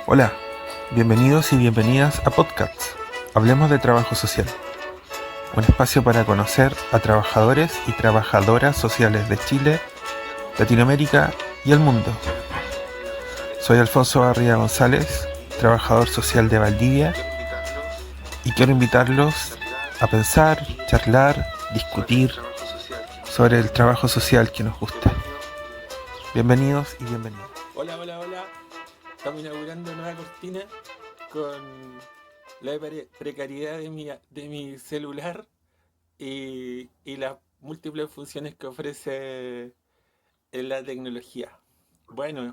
Hola, bienvenidos y bienvenidas a Podcasts. Hablemos de trabajo social. Un espacio para conocer a trabajadores y trabajadoras sociales de Chile, Latinoamérica y el mundo. Soy Alfonso Barría González, trabajador social de Valdivia, y quiero invitarlos a pensar, charlar, discutir sobre el trabajo social que nos gusta. Bienvenidos y bienvenidas. Hola. Estamos inaugurando nueva cortina con la precariedad de mi celular y las múltiples funciones que ofrece en la tecnología. Bueno,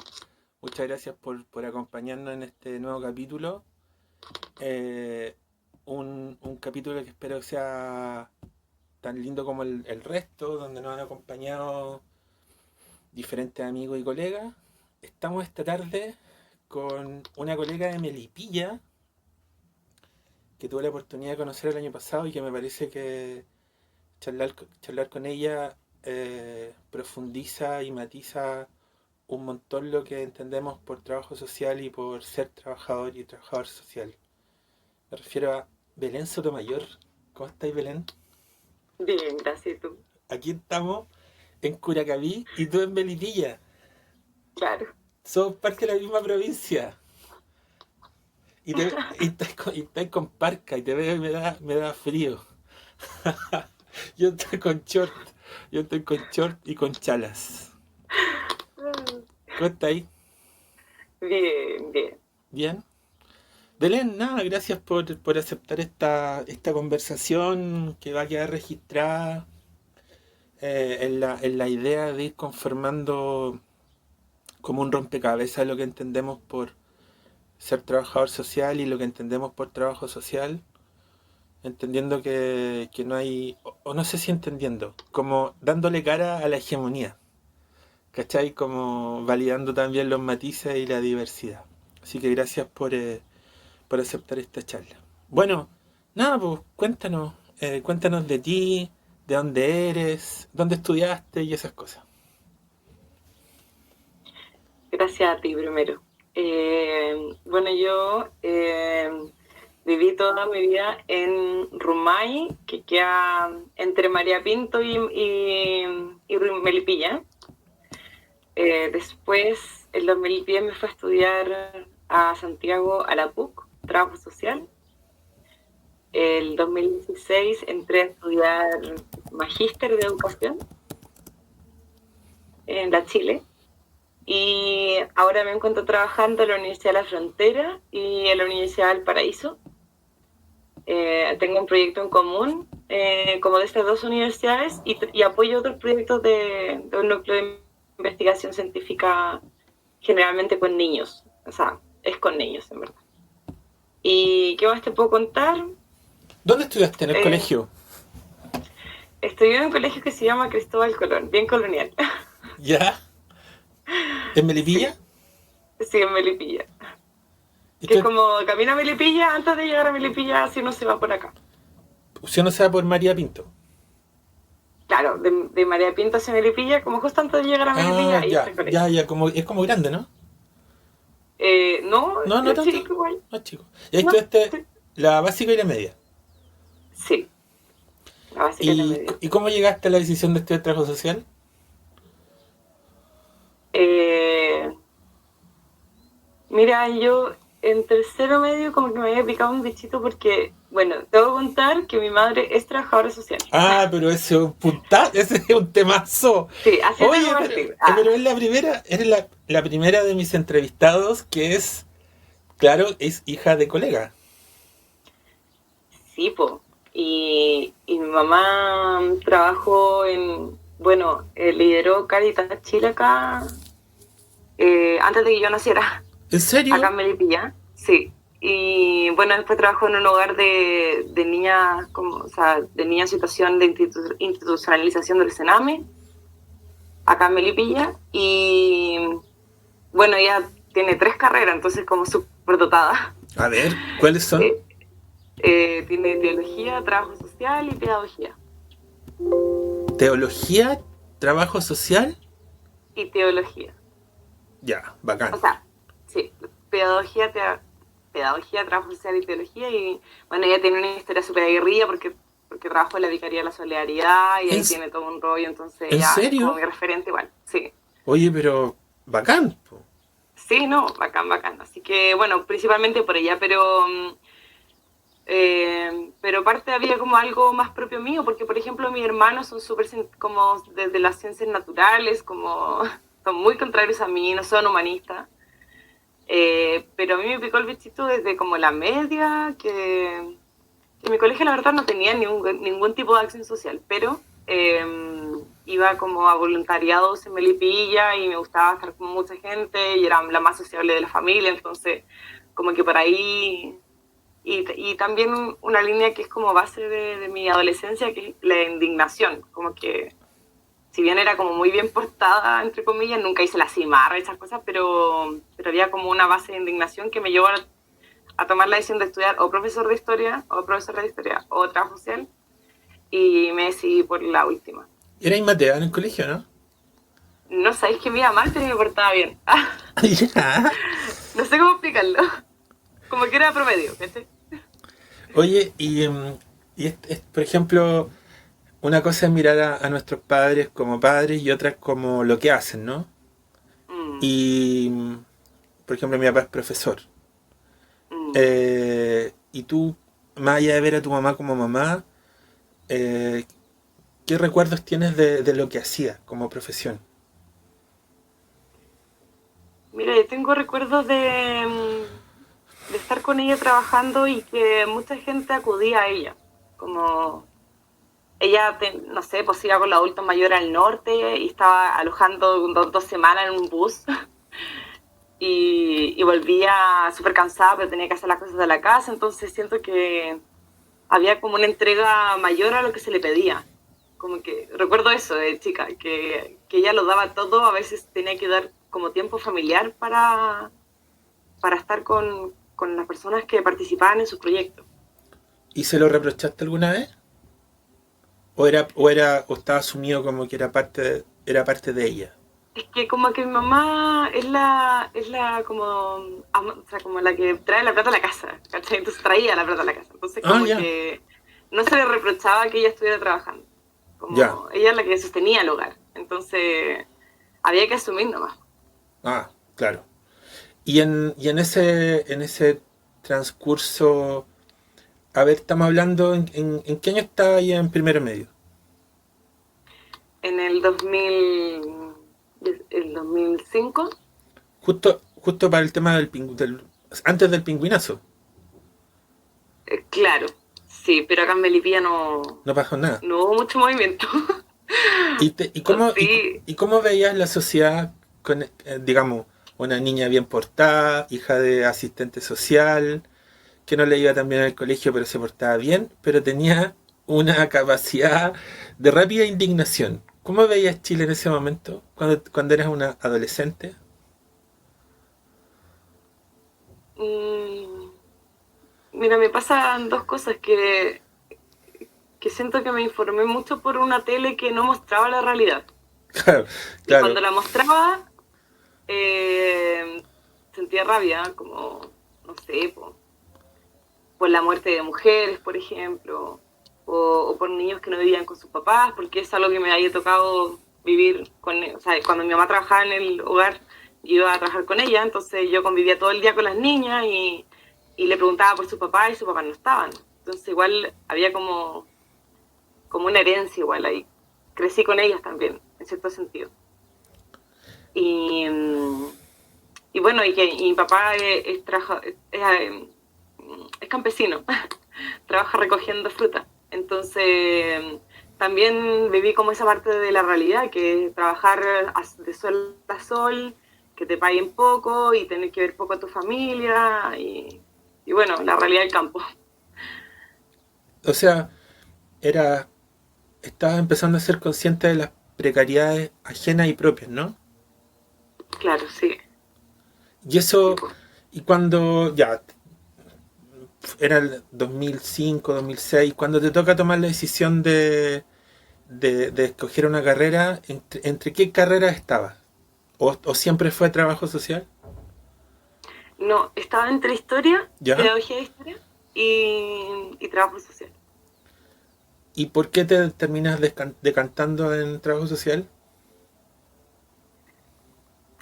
muchas gracias por acompañarnos en este nuevo capítulo. Un capítulo que espero que sea tan lindo como el resto, donde nos han acompañado diferentes amigos y colegas. Estamos esta tarde con una colega de Melipilla que tuve la oportunidad de conocer el año pasado y que me parece que charlar con ella profundiza y matiza un montón lo que entendemos por trabajo social y por ser trabajador y trabajador social. Me refiero a Belén Sotomayor. ¿Cómo estáis, Belén? Bien, gracias. ¿Tú? Aquí estamos en Curacaví y tú en Melipilla. Claro. Somos parte de la misma provincia. Y estás con parca y te veo y me da frío. Yo estoy con short y con chalas. ¿Cómo estás ahí? Bien. ¿Bien? Belén, nada, gracias por aceptar esta conversación que va a quedar registrada en la idea de ir conformando como un rompecabezas lo que entendemos por ser trabajador social y lo que entendemos por trabajo social, entendiendo que no hay, o no sé si entendiendo, como dándole cara a la hegemonía, ¿cachai? Como validando también los matices y la diversidad. Así que gracias por aceptar esta charla. Bueno, nada, pues cuéntanos de ti, de dónde eres, dónde estudiaste y esas cosas. Gracias a ti primero. Bueno, yo viví toda mi vida en Rumay, que queda entre María Pinto y Melipilla. Después, en los Melipilla me fui a estudiar a Santiago, a la PUC, Trabajo Social. El 2016 entré a estudiar Magíster de Educación en la Chile. Y ahora me encuentro trabajando en la Universidad de la Frontera y en la Universidad del Paraíso. Tengo un proyecto en común como de estas dos universidades y apoyo otros proyectos de un núcleo de investigación científica generalmente con niños. O sea, es con niños, en verdad. ¿Y qué más te puedo contar? ¿Dónde estudiaste? ¿En el colegio? Estudié en un colegio que se llama Cristóbal Colón, bien colonial. ¿Ya? ¿En Melipilla? Sí, en Melipilla. Que es como camina a Melipilla, antes de llegar a Melipilla, si uno se va por acá. Si uno se va por María Pinto. Claro, de María Pinto hacia Melipilla, como justo antes de llegar a Melipilla. Ya, es como grande, ¿no? No tanto. Chico igual. No es chico. ¿Y ahí estudiaste la básica y la media? Sí, la básica y la media. ¿Y cómo llegaste a la decisión de estudiar trabajo social? Mira, yo en tercero medio como que me había picado un bichito porque, bueno, tengo que contar que mi madre es trabajadora social. Ah, pero ese es un temazo. Sí, así. Oye, pero es la primera, eres la primera de mis entrevistados que es, claro, es hija de colega. Sí, po. Y mi mamá trabajó lideró Caritas Chile acá antes de que yo naciera. ¿En serio? Acá en Melipilla, sí. Y bueno, después trabajó en un hogar de niñas, de niñas en situación de institucionalización del Sename, acá en Melipilla. Y bueno, ella tiene 3 carreras, entonces como súper dotada. A ver, ¿cuáles son? Tiene teología, trabajo social y pedagogía. ¿Teología, trabajo social? Y teología. Ya, bacán. O sea, sí, pedagogía, trabajo social y teología, y bueno, ella tiene una historia súper aguerrida porque trabajó en la Vicaría de la Solidaridad y ahí tiene todo un rollo, entonces ¿En ella es como serio? mi referente igual, sí. Oye, pero bacán, po. Sí, no, bacán, bacán. Así que, bueno, principalmente por ella, pero aparte había como algo más propio mío, porque por ejemplo mis hermanos son súper como desde las ciencias naturales, como son muy contrarios a mí, no son humanistas. Pero a mí me picó el bichito desde como la media, que en mi colegio la verdad no tenía ningún tipo de acción social, pero iba como a voluntariados en Melipilla y me gustaba estar con mucha gente y era la más sociable de la familia, entonces como que por ahí. Y también una línea que es como base de mi adolescencia, que es la indignación, como que si bien era como muy bien portada, entre comillas, nunca hice la cimarra y esas cosas, pero había como una base de indignación que me llevó a tomar la decisión de estudiar o profesor de historia, o profesora de historia, o trabajo social, y me decidí por la última. Era Matea en el colegio, ¿no? No sabéis que me iba mal, pero me portaba bien. Ya. No sé cómo explicarlo. Como que era promedio, ¿viste? Oye, por ejemplo, una cosa es mirar a nuestros padres como padres y otra como lo que hacen, ¿no? Mm, Y, por ejemplo, mi papá es profesor. mm. Y tú, más allá de ver a tu mamá como mamá, eh, ¿qué recuerdos tienes de lo que hacía como profesión? Mira, yo tengo recuerdos de estar con ella trabajando y que mucha gente acudía a ella. Como ella, no sé, pues iba con los adultos mayores al norte y estaba alojando 2 semanas en un bus y volvía súper cansada, pero tenía que hacer las cosas de la casa. Entonces siento que había como una entrega mayor a lo que se le pedía. Como que recuerdo eso de chica, que ella lo daba todo, a veces tenía que dar como tiempo familiar para estar con las personas que participaban en sus proyectos. ¿Y se lo reprochaste alguna vez? ¿O estaba asumido como que era parte de ella? Es que como que mi mamá es la como, o sea, como la que trae la plata a la casa, ¿cachai? Entonces traía la plata a la casa. Entonces Ah, como ya, que no se le reprochaba que ella estuviera trabajando. ya. Como ella es la que sostenía el hogar. Entonces había que asumir nomás. Ah, claro. Y en ese transcurso, a ver, estamos hablando, ¿en qué año estaba ya en primero medio? En el 2005, Justo para el tema antes del pingüinazo. claro, sí, pero acá en Melipilla no, No pasó nada. no hubo mucho movimiento. Sí, ¿Y cómo veías la sociedad con, digamos, una niña bien portada, hija de asistente social, que no le iba tan bien al colegio, pero se portaba bien, pero tenía una capacidad de rápida indignación? ¿Cómo veías Chile en ese momento, cuando eras una adolescente? mm, mira, me pasan dos cosas que siento que me informé mucho por una tele que no mostraba la realidad. Claro, Y claro. cuando la mostraba, eh, sentía rabia, como, no sé, por la muerte de mujeres, por ejemplo, o por niños que no vivían con sus papás, porque es algo que me había tocado vivir o sea, cuando mi mamá trabajaba en el hogar, yo iba a trabajar con ella, entonces yo convivía todo el día con las niñas y le preguntaba por su papá y sus papás no estaban. Entonces igual había como una herencia igual ahí. Crecí con ellas también, en cierto sentido. Y, y bueno, y mi papá es campesino, trabaja recogiendo fruta. Entonces, también viví como esa parte de la realidad, que es trabajar de sol a sol, que te paguen poco y tener que ver poco a tu familia y bueno, la realidad del campo. O sea, era, estaba empezando a ser consciente de las precariedades ajenas y propias, ¿no? Claro, sí, Y sí, eso, pues. y cuando ya era el 2005, 2006, cuando te toca tomar la decisión de escoger una carrera, ¿entre qué carrera estabas? ¿O siempre fue trabajo social? No, estaba entre historia, ¿Ya? pedagogía de historia y trabajo social. ¿Y por qué te terminas decantando en trabajo social?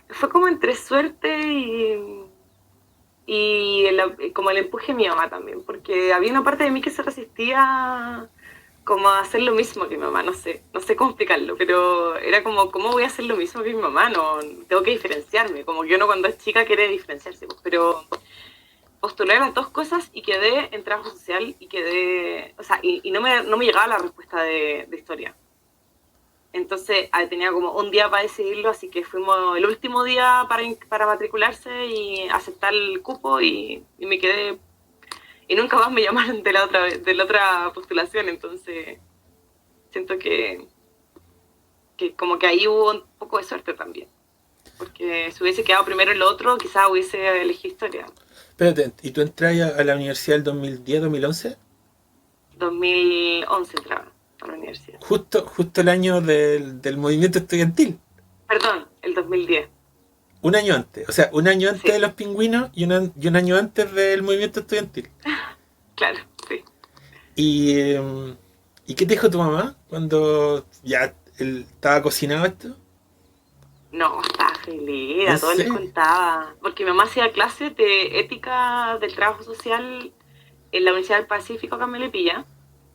Fue como entre suerte como el empuje de mi mamá también, porque había una parte de mí que se resistía como a hacer lo mismo que mi mamá, no sé cómo explicarlo, pero era como, ¿cómo voy a hacer lo mismo que mi mamá? No, tengo que diferenciarme, como que uno cuando es chica quiere diferenciarse, pues, pero postulé las dos cosas y quedé en trabajo social y quedé, o sea, y no me llegaba la respuesta de historia. Entonces tenía como un día para decidirlo, así que fuimos el último día para matricularse y aceptar el cupo y me quedé. Y nunca más me llamaron de la otra postulación, entonces siento que como que ahí hubo un poco de suerte también. Porque si hubiese quedado primero en lo otro, quizás hubiese elegido historia. Espérate, ¿y tú entras a la universidad el 2010, 2011? 2011 entraba a la universidad. Justo el año del movimiento estudiantil. Perdón, el 2010. Un año antes. O sea, un año antes Sí, de los pingüinos y un año antes del movimiento estudiantil. claro, sí. ¿Y, ¿y qué te dijo tu mamá cuando ya estaba cocinado esto? No, estaba feliz, ¿En a todos les serio? contaba. Porque mi mamá hacía clases de ética del trabajo social en la Universidad del Pacífico, acá en Melipilla.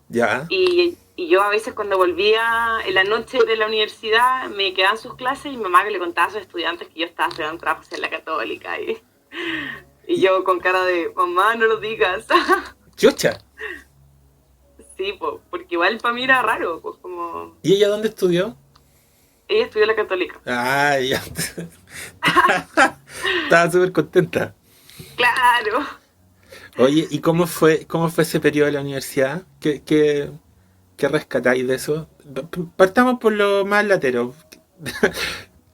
Ya. Y yo a veces cuando volvía en la noche de la universidad me quedaban sus clases y mi mamá que le contaba a sus estudiantes que yo estaba estudiando trabajo social en la Católica. Y Y, yo con cara de, mamá, no lo digas. chucha. Sí, porque igual para mí era raro, pues como... ¿Y ella dónde estudió? Ella estudió en la Católica. Ah, ya. Estaba súper contenta. Claro. Oye, ¿y Sí. cómo fue ese periodo de la universidad? ¿Qué rescatáis de eso? Partamos por lo más latero.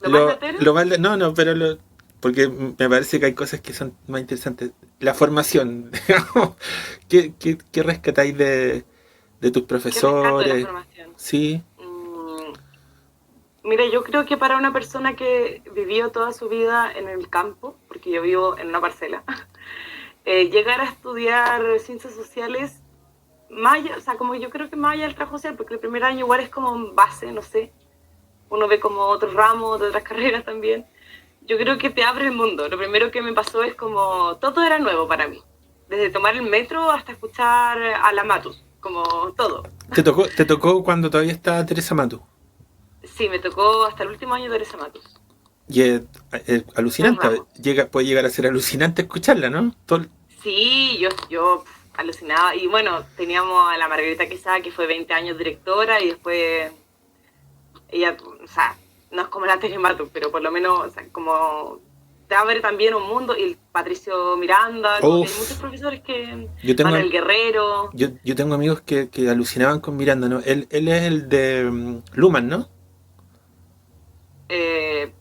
Lo más latero, No, no, pero porque me parece que hay cosas que son más interesantes. La formación, digamos. ¿Qué rescatáis de tus ¿qué rescato de la profesores? formación? Sí, Mm, Mira, yo creo que para una persona que vivió toda su vida en el campo, porque yo vivo en una parcela, llegar a estudiar ciencias sociales, o sea, como yo creo que más allá del trabajo social, porque el primer año igual es como base, no sé, uno ve como otros ramos de otras carreras también. Yo creo que te abre el mundo. Lo primero que me pasó es como todo era nuevo para mí, desde tomar el metro hasta escuchar a la Matus, como todo. te tocó cuando todavía estaba Teresa Matu. Sí, me tocó hasta el último año de Teresa Matus. Y es Tres alucinante. ramos. Puede llegar a ser alucinante escucharla, ¿no? Sí, yo alucinaba. Y bueno, teníamos a la Margarita Quesada, que fue 20 años directora, y después ella, o sea, no es como la Telematu, pero por lo menos, o sea, como te abre también un mundo, y el Patricio Miranda, como que hay muchos Uf, profesores que, yo tengo, Manuel Guerrero, yo tengo amigos que alucinaban con Miranda, ¿no? Él es el de Luman, ¿no? eh,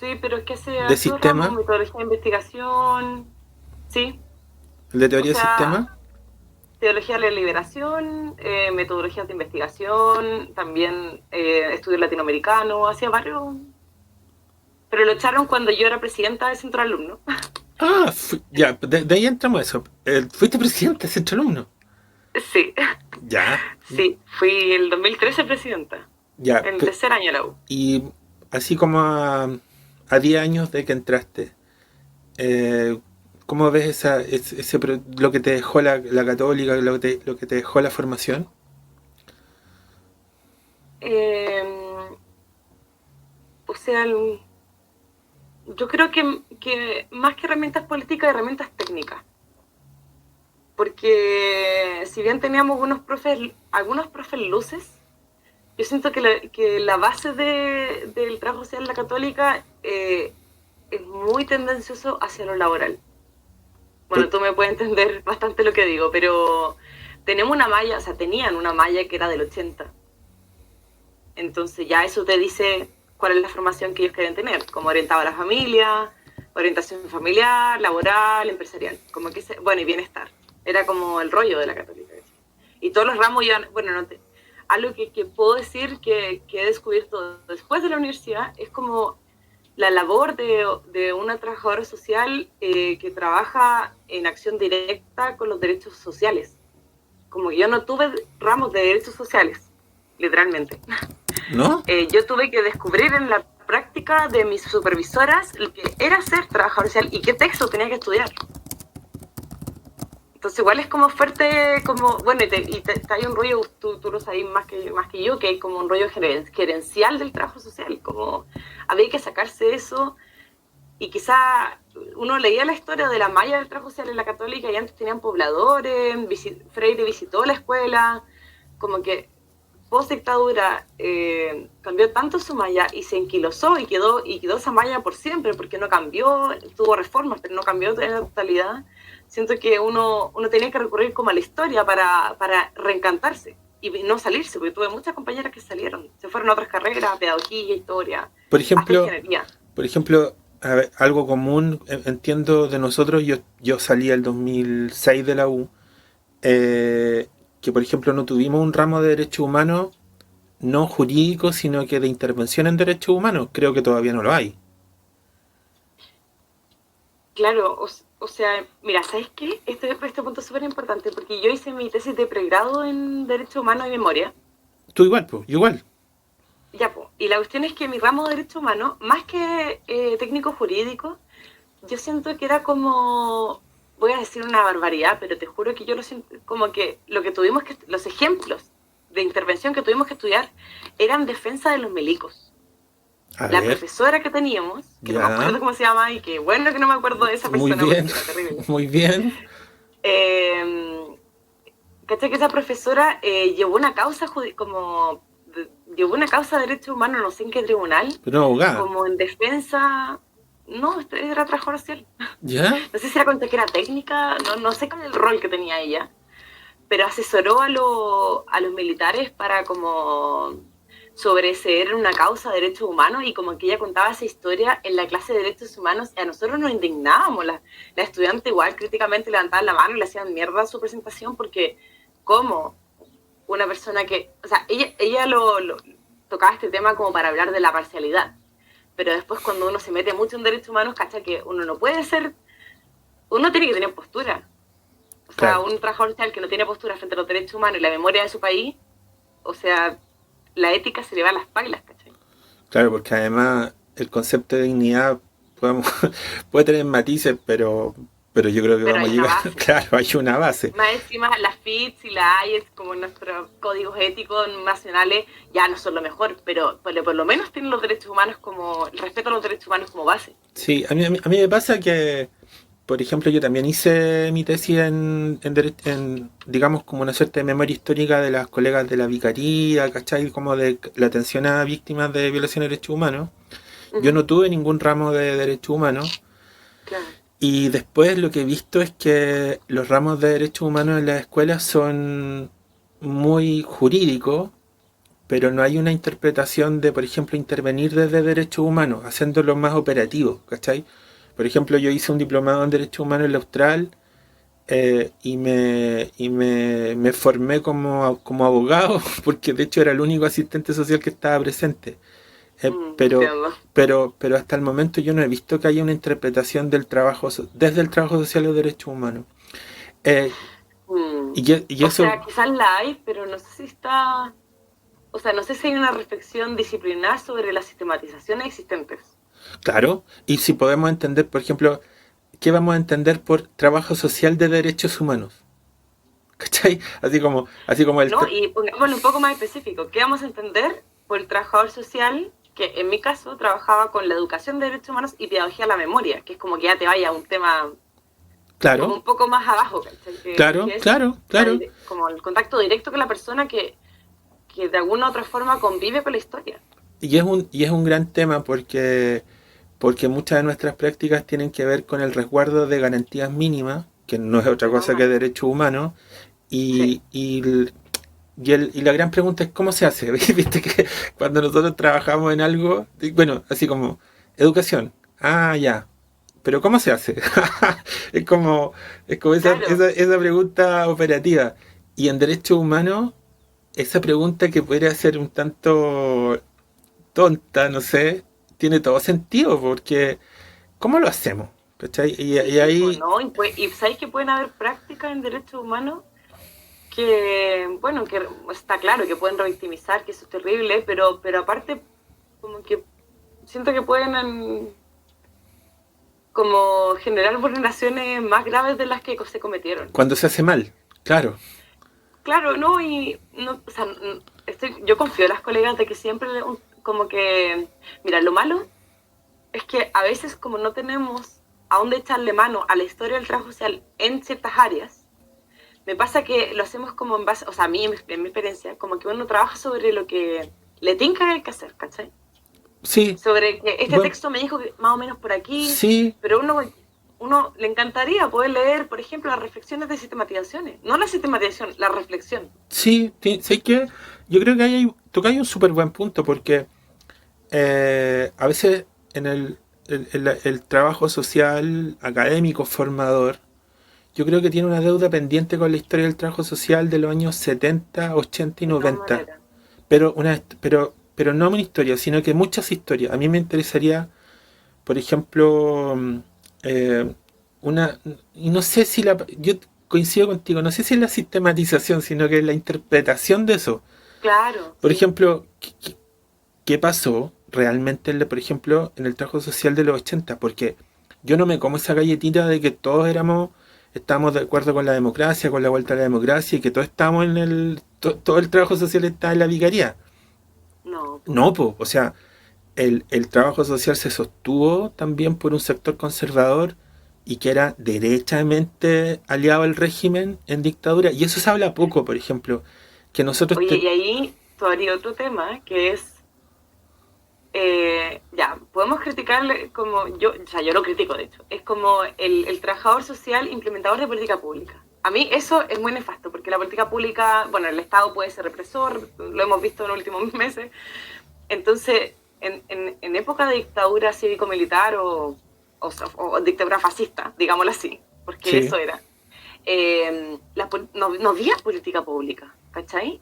sí, pero es que hace De hartos ramos, sistema, metodología de investigación, sí, el de o teoría de sea, sistema. teología de la liberación, metodologías de investigación, también estudio latinoamericano, hacía varios. Pero lo echaron cuando yo era presidenta del centro de alumnos. Ah, ya, de ahí entramos a eso. Fuiste presidente de Centro Alumno. Sí, Ya, sí, fui el 2013 presidenta, ya. en tercer año de la U. Y así como a 10 años de que entraste, eh, ¿cómo ves lo que te dejó la católica, lo que te dejó la formación? Eh, o sea, yo creo que más que herramientas políticas, herramientas técnicas. Porque si bien teníamos algunos profes luces, yo siento que la base del trabajo social en la católica es muy tendencioso hacia lo laboral. Bueno, Por- tú me puedes entender bastante lo que digo, pero tenemos una malla, o sea, tenían una malla que era del 80. Entonces ya eso te dice cuál es la formación que ellos quieren tener, como orientado a la familia, orientación familiar, laboral, empresarial, como que bueno, y bienestar. Era como el rollo de la católica. Y todos los ramos ya, bueno, algo que puedo decir que he descubierto después de la universidad es como la labor de una trabajadora social que trabaja en acción directa con los derechos sociales. Como que yo no tuve ramos de derechos sociales, literalmente. ¿No? Yo tuve que descubrir en la práctica de mis supervisoras lo que era ser trabajador social y qué texto tenía que estudiar. Entonces igual es como fuerte, como, bueno, hay un rollo, tú lo sabes más que yo, que hay como un rollo gerencial del trabajo social, como había que sacarse eso, y quizá uno leía la historia de la malla del trabajo social en la Católica y antes tenían pobladores, Freire visitó la escuela, como que post dictadura cambió tanto su malla y se enquilosó y quedó esa malla por siempre, porque no cambió, tuvo reformas, pero no cambió en la totalidad. Siento que uno tenía que recurrir como a la historia para reencantarse y no salirse, porque tuve muchas compañeras que salieron, se fueron a otras carreras, pedagogía, historia, Por ejemplo, hasta ingeniería. Por ejemplo, a ver, algo común, entiendo de nosotros, yo salí el 2006 de la U, que por ejemplo no tuvimos un ramo de derechos humanos, no jurídico, sino que de intervención en derechos humanos. Creo que todavía no lo hay. Claro, o sea, mira, ¿sabes qué? Este punto es súper importante, porque yo hice mi tesis de pregrado en Derechos Humanos y Memoria. Tú igual, pues, igual. Ya, pues. Y la cuestión es que mi ramo de Derechos Humanos, más que técnico jurídico, yo siento que era como, voy a decir una barbaridad, pero te juro que yo lo siento como que los ejemplos de intervención que tuvimos que estudiar eran defensa de los milicos. La profesora que teníamos, que no me acuerdo cómo se llama, y que bueno que no me acuerdo de esa persona. Muy bien, muy bien. ¿Cachai? Que esa profesora llevó una causa llevó una causa de derechos humanos, no sé en qué tribunal, pero no, abogada, como en defensa. No, era trabajadora social. ¿Ya? No sé si era consejera técnica, no sé cuál era el rol que tenía ella, pero asesoró a los militares para como sobreseer una causa de derechos humanos, y como que ella contaba esa historia en la clase de derechos humanos, y a nosotros nos indignábamos. La estudiante igual críticamente levantaban la mano y le hacían mierda a su presentación, porque ¿cómo una persona que, o sea, ella lo tocaba este tema como para hablar de la parcialidad, pero después cuando uno se mete mucho en derechos humanos, cacha que uno no puede ser, uno tiene que tener postura. O sea, claro, un trabajador social que no tiene postura frente a los derechos humanos y la memoria de su país, o sea, la ética se le va a las pailas, ¿cachai? Claro, porque además el concepto de dignidad puede tener matices, pero yo creo que vamos a llegar. Claro, hay una base. Más encima, las FITS y la IES, como nuestros códigos éticos nacionales, ya no son lo mejor, pero por lo menos tienen los derechos humanos como, el respeto a los derechos humanos como base. Sí, a mí me pasa que, por ejemplo, yo también hice mi tesis en digamos, como una suerte de memoria histórica de las colegas de la vicaría, ¿cachai? Como de la atención a víctimas de violación de derechos humanos. Uh-huh. Yo no tuve ningún ramo de derechos humanos. Claro. Y después lo que he visto es que los ramos de derechos humanos en las escuelas son muy jurídicos, pero no hay una interpretación de, por ejemplo, intervenir desde derechos humanos, haciéndolo más operativo, ¿cachai? Por ejemplo, yo hice un diplomado en Derechos Humanos en la Austral y me formé como abogado, porque de hecho era el único asistente social que estaba presente. Pero hasta el momento yo no he visto que haya una interpretación del trabajo desde el trabajo social o derechos humanos. O sea, quizás la hay, pero no sé si está... O sea, no sé si hay una reflexión disciplinar sobre las sistematizaciones existentes. Claro, y si podemos entender, por ejemplo, ¿qué vamos a entender por trabajo social de derechos humanos? ¿Cachai? Así como el... No, y pongámoslo un poco más específico. ¿Qué vamos a entender por el trabajador social que, en mi caso, trabajaba con la educación de derechos humanos y pedagogía a la memoria, que es como que ya te vaya a un tema... Claro. Como un poco más abajo, ¿cachai? Claro. Como el contacto directo con la persona que de alguna u otra forma convive con la historia. Y es un gran tema porque muchas de nuestras prácticas tienen que ver con el resguardo de garantías mínimas, que no es otra cosa que derechos humanos, y la gran pregunta es ¿cómo se hace? ¿Viste que cuando nosotros trabajamos en algo, bueno, así como educación, ya, pero ¿cómo se hace? es como esa pregunta operativa. Y en derechos humanos, esa pregunta que podría ser un tanto tonta, no sé, tiene todo sentido, porque ¿cómo lo hacemos? ¿Cachai? Y ahí... ¿no? Y sabéis que pueden haber prácticas en derechos humanos que, bueno, que está claro que pueden revictimizar, que eso es terrible, pero aparte, como que siento que pueden como generar vulneraciones más graves de las que se cometieron. Cuando se hace mal, claro. Claro, no, o sea, yo confío en las colegas de que siempre, como que, mira, lo malo es que a veces como no tenemos a dónde echarle mano a la historia del trabajo social en ciertas áreas, me pasa que lo hacemos como en base, o sea, a mí, en mi experiencia, como que uno trabaja sobre lo que le tinca que hay que hacer, ¿cachai? Sí. Sobre que este texto me dijo que más o menos por aquí, sí. Pero uno le encantaría poder leer, por ejemplo, las reflexiones de sistematizaciones. No la sistematización, la reflexión. Sí, sé que yo creo que ahí tocáis un súper buen punto, porque a veces en el trabajo social, académico, formador, yo creo que tiene una deuda pendiente con la historia del trabajo social de los años 70, 80 y 90. Pero no una historia, sino que muchas historias. A mí me interesaría, por ejemplo, y no sé si yo coincido contigo, no sé si es la sistematización, sino que es la interpretación de eso. Claro. Por ejemplo, ¿qué pasó realmente, por ejemplo, en el trabajo social de los 80? Porque yo no me como esa galletita de que todos estábamos de acuerdo con la democracia, con la vuelta a la democracia, y que todos estamos todo el trabajo social está en la vicaría. No, o sea, el trabajo social se sostuvo también por un sector conservador y que era derechamente aliado al régimen en dictadura, y eso se habla poco, por ejemplo, que nosotros... Oye, y ahí todavía otro tema, que es, ya, podemos criticarle como, yo lo critico de hecho, es como el trabajador social implementador de política pública. A mí eso es muy nefasto, porque la política pública, bueno, el Estado puede ser represor, lo hemos visto en los últimos meses, entonces, en época de dictadura cívico-militar o dictadura fascista, digámoslo así, porque sí, eso era, no había política pública, ¿cachai?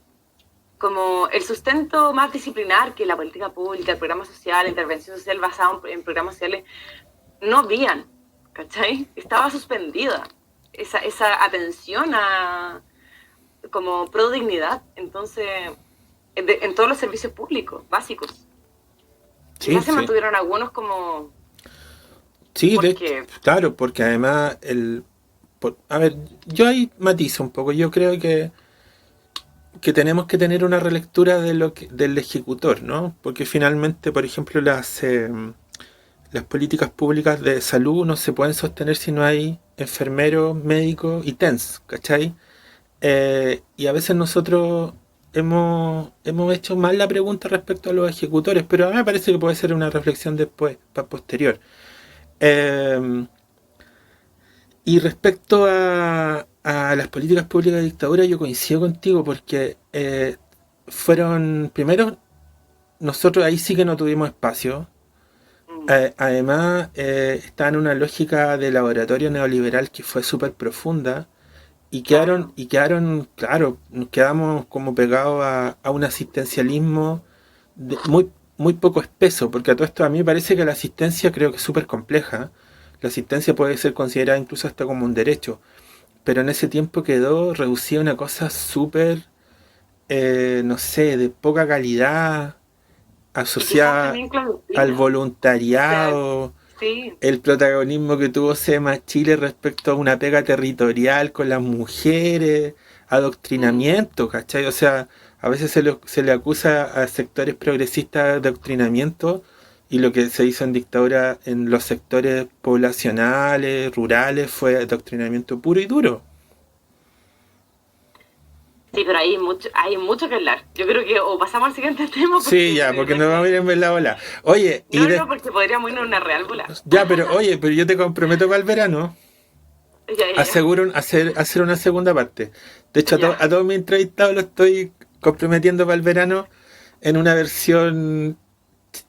Como el sustento más disciplinar que la política pública, el programa social, la intervención social basada en programas sociales, no habían, ¿cachai? Estaba suspendida esa atención a como pro dignidad, entonces, en todos los servicios públicos básicos. Sí, quizás se mantuvieron algunos como... Sí, claro, porque además a ver, yo ahí matizo un poco. Yo creo que tenemos que tener una relectura del ejecutor, ¿no? Porque finalmente, por ejemplo, las políticas públicas de salud no se pueden sostener si no hay enfermeros, médicos y TENS, ¿cachai? Y a veces nosotros hemos hecho mal la pregunta respecto a los ejecutores, pero a mí me parece que puede ser una reflexión después, posterior. Y respecto a las políticas públicas de dictadura, yo coincido contigo, porque primero, nosotros ahí sí que no tuvimos espacio. Además, estaba en una lógica de laboratorio neoliberal que fue súper profunda, y quedaron, claro, nos quedamos como pegados a un asistencialismo muy poco espeso, porque a todo esto a mí me parece que la asistencia creo que es súper compleja. La asistencia puede ser considerada incluso hasta como un derecho, pero en ese tiempo quedó reducida a una cosa súper, no sé, de poca calidad, asociada al voluntariado, sí, el protagonismo que tuvo SEMA Chile respecto a una pega territorial con las mujeres, adoctrinamiento, ¿cachai? O sea, a veces se le acusa a sectores progresistas de adoctrinamiento, y lo que se hizo en dictadura en los sectores poblacionales, rurales, fue adoctrinamiento puro y duro. Sí, pero hay mucho que hablar. Yo creo que o pasamos al siguiente tema. Sí, ya, porque nos vamos a ir en la ola. Oye, no, porque podríamos ir a una real bola. Ya, pero yo te comprometo para el verano. Ya. Aseguro hacer una segunda parte. De hecho, a todos mis entrevistados lo estoy comprometiendo para el verano en una versión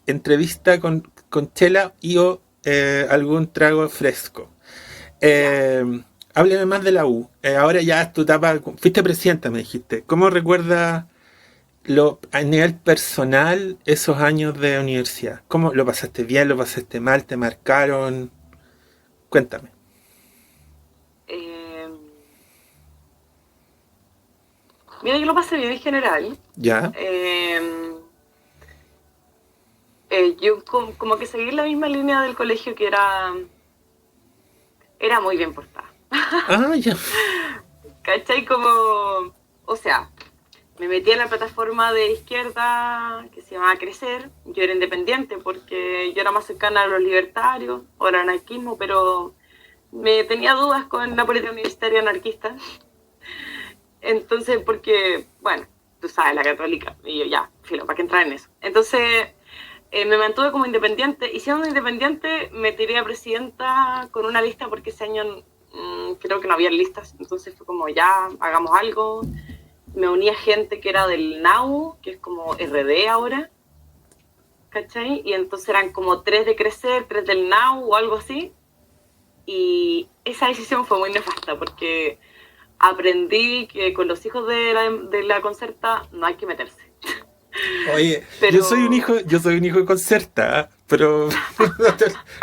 entrevista con chela y algún trago fresco. Hábleme más de la U. Ahora ya es tu etapa. Fuiste presidenta, me dijiste. ¿Cómo recuerdas a nivel personal, esos años de universidad, ¿cómo lo pasaste bien, lo pasaste mal, te marcaron? Cuéntame. Eh, Mira, yo lo pasé bien en general. ¿Ya? Yo como que seguí la misma línea del colegio que era muy bien portada. Ah, ya. ¿Cachai? Como, o sea, me metí en la plataforma de izquierda que se llamaba Crecer. Yo era independiente porque yo era más cercana a los libertarios o al anarquismo, pero me tenía dudas con la política universitaria anarquista. Entonces, porque, bueno, tú sabes, la católica, y yo ya, filo, ¿para qué entrar en eso? Entonces, me mantuve como independiente, y siendo independiente me tiré a presidenta con una lista porque ese año creo que no había listas, entonces fue como ya, hagamos algo. Me uní a gente que era del NAU, que es como RD ahora, ¿cachai? Y entonces eran como 3 de Crecer, 3 del NAU o algo así, y esa decisión fue muy nefasta porque aprendí que con los hijos de la Concerta no hay que meterse. Oye, Pero, yo soy un hijo de Concerta, pero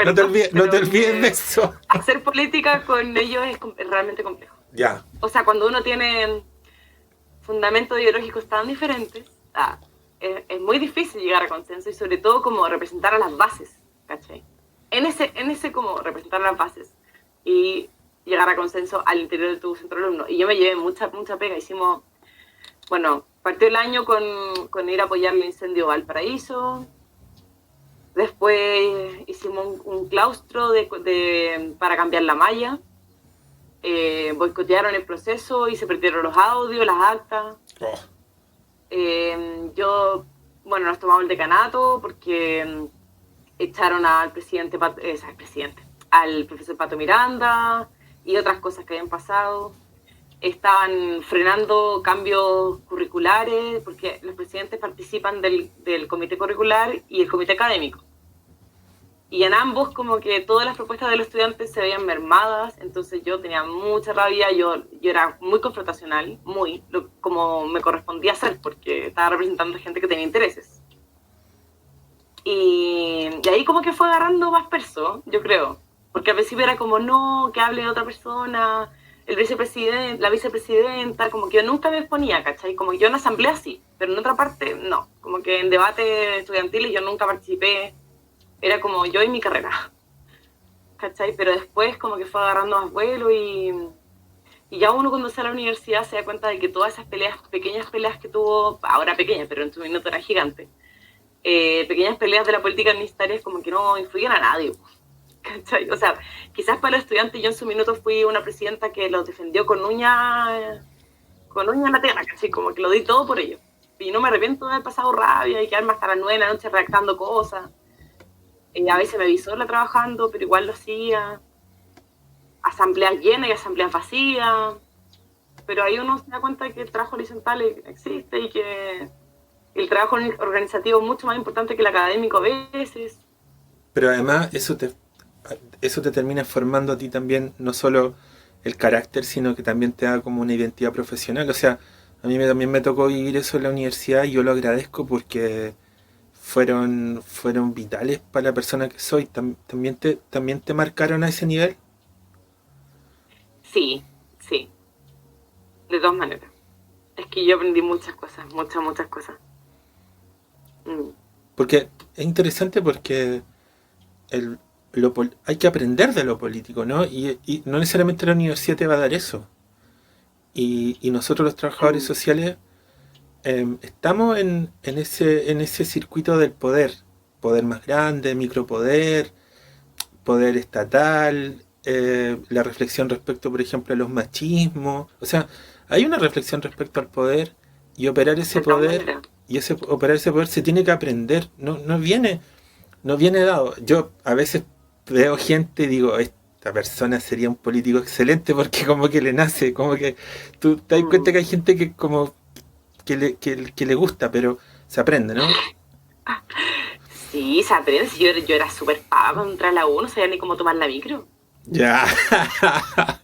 no te olvides de eso. hacer política con ellos es realmente complejo. Ya. O sea, cuando uno tiene fundamentos ideológicos tan diferentes, es muy difícil llegar a consenso y sobre todo como representar a las bases, ¿cachai? En ese como representar a las bases y llegar a consenso al interior de tu centro de alumnos. Y yo me llevé mucha pega. Hicimos, bueno, partió el año con ir a apoyar el incendio de Valparaíso. Después hicimos un claustro para cambiar la malla. Boicotearon el proceso y se perdieron los audios, las actas. Oh. Nos tomamos el decanato porque echaron al al profesor Pato Miranda y otras cosas que habían pasado. Estaban frenando cambios curriculares porque los presidentes participan del comité curricular y el comité académico. Y en ambos como que todas las propuestas de los estudiantes se veían mermadas, entonces yo tenía mucha rabia, yo era muy confrontacional, como me correspondía ser, porque estaba representando a gente que tenía intereses. Y ahí como que fue agarrando más peso, yo creo, porque al principio era como, no, que hable otra persona, el vicepresidente, la vicepresidenta, como que yo nunca me exponía, ¿cachai? Como que yo en asamblea sí, pero en otra parte no, como que en debates estudiantiles yo nunca participé. Era como yo y mi carrera, ¿cachai? Pero después como que fue agarrando más vuelo y ya uno cuando sale a la universidad se da cuenta de que todas esas pequeñas peleas que tuvo, ahora pequeñas, pero en su minuto eran gigantes, pequeñas peleas de la política universitaria como que no influyen a nadie, ¿cachai? O sea, quizás para los estudiantes yo en su minuto fui una presidenta que los defendió con uña en la tierra, ¿cachai? Como que lo di todo por ellos. Y no me arrepiento de haber pasado rabia y quedarme hasta las 9 de la noche redactando cosas. A veces me vi sola trabajando, pero igual lo hacía. Asambleas llenas y asambleas vacías. Pero ahí uno se da cuenta de que el trabajo horizontal existe y que el trabajo organizativo es mucho más importante que el académico a veces. Pero además eso te termina formando a ti también, no solo el carácter, sino que también te da como una identidad profesional. O sea, a mí también me tocó vivir eso en la universidad y yo lo agradezco porque fueron vitales para la persona que soy. ¿También te marcaron a ese nivel? Sí. De todas maneras. Es que yo aprendí muchas cosas, muchas cosas. Porque es interesante porque hay que aprender de lo político, ¿no? Y no necesariamente la universidad te va a dar eso. Y nosotros los trabajadores sociales estamos en ese circuito del poder más grande, micropoder, poder estatal, la reflexión respecto, por ejemplo, a los machismos. O sea, hay una reflexión respecto al poder y operar ese poder, operar ese poder se tiene que aprender, no viene dado. Yo a veces veo gente y digo, esta persona sería un político excelente porque como que le nace, como que tú te das cuenta que hay gente que como que le gusta, pero se aprende, ¿no? Sí, se aprende. Yo era súper pava cuando entré a la U, no sabía ni cómo tomar la micro. Ya.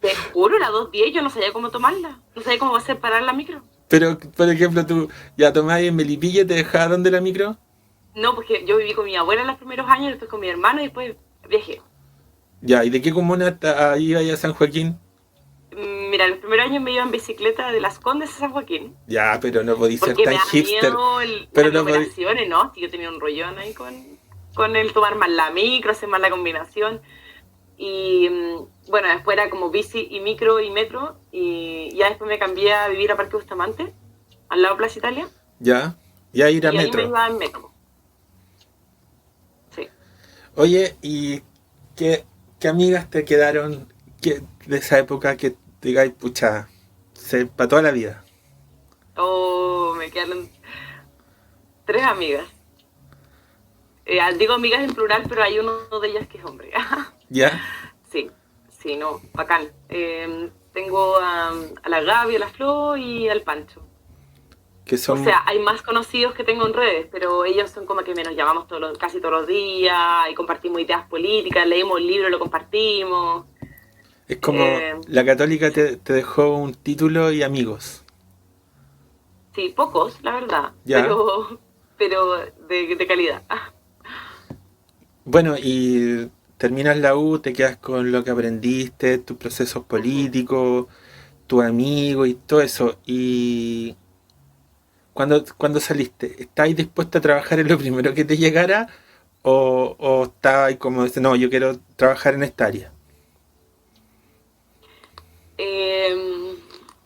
Te juro, la 210 yo no sabía cómo tomarla. No sabía cómo separar la micro. Pero, por ejemplo, tú ya tomabas en Melipilla y te dejaron de la micro. No, porque yo viví con mi abuela en los primeros años, después con mi hermano y después viajé. Ya, ¿y de qué comuna iba a San Joaquín? Mira, los primeros años me iba en bicicleta de Las Condes a San Joaquín. Ya, pero no podí ser Porque tan me da hipster. miedo Pero las no podí... aglomeraciones, ¿no? Si yo tenía un rollón ahí con el tomar más la micro, hacer más la combinación. Y bueno, después era como bici y micro y metro. Y ya después me cambié a vivir a Parque Bustamante, al lado de Plaza Italia. Ya, ya ir a Y ahí me metro. iba en metro. Sí. Oye, ¿y qué amigas te quedaron de esa época que te digáis, pucha, para toda la vida? Oh, me quedaron 3 amigas. Digo amigas en plural, pero hay uno de ellas que es hombre. ¿Ya? Sí, sí, no, bacán. Tengo a la Gaby, a la Flo y al Pancho. Que O son... sea, hay más conocidos que tengo en redes, pero ellos son como que nos llamamos casi todos los días y compartimos ideas políticas, leímos el libro, lo compartimos. Es como Eh, la Católica te dejó un título y amigos. sí, pocos, la verdad, Ya. pero de calidad. Bueno, y terminas la U, te quedas con lo que aprendiste, tus procesos políticos, tu amigo y todo eso. Y cuando saliste, ¿estáis dispuesta a trabajar en lo primero que te llegara? ¿O estabas como, no, yo quiero trabajar en esta área?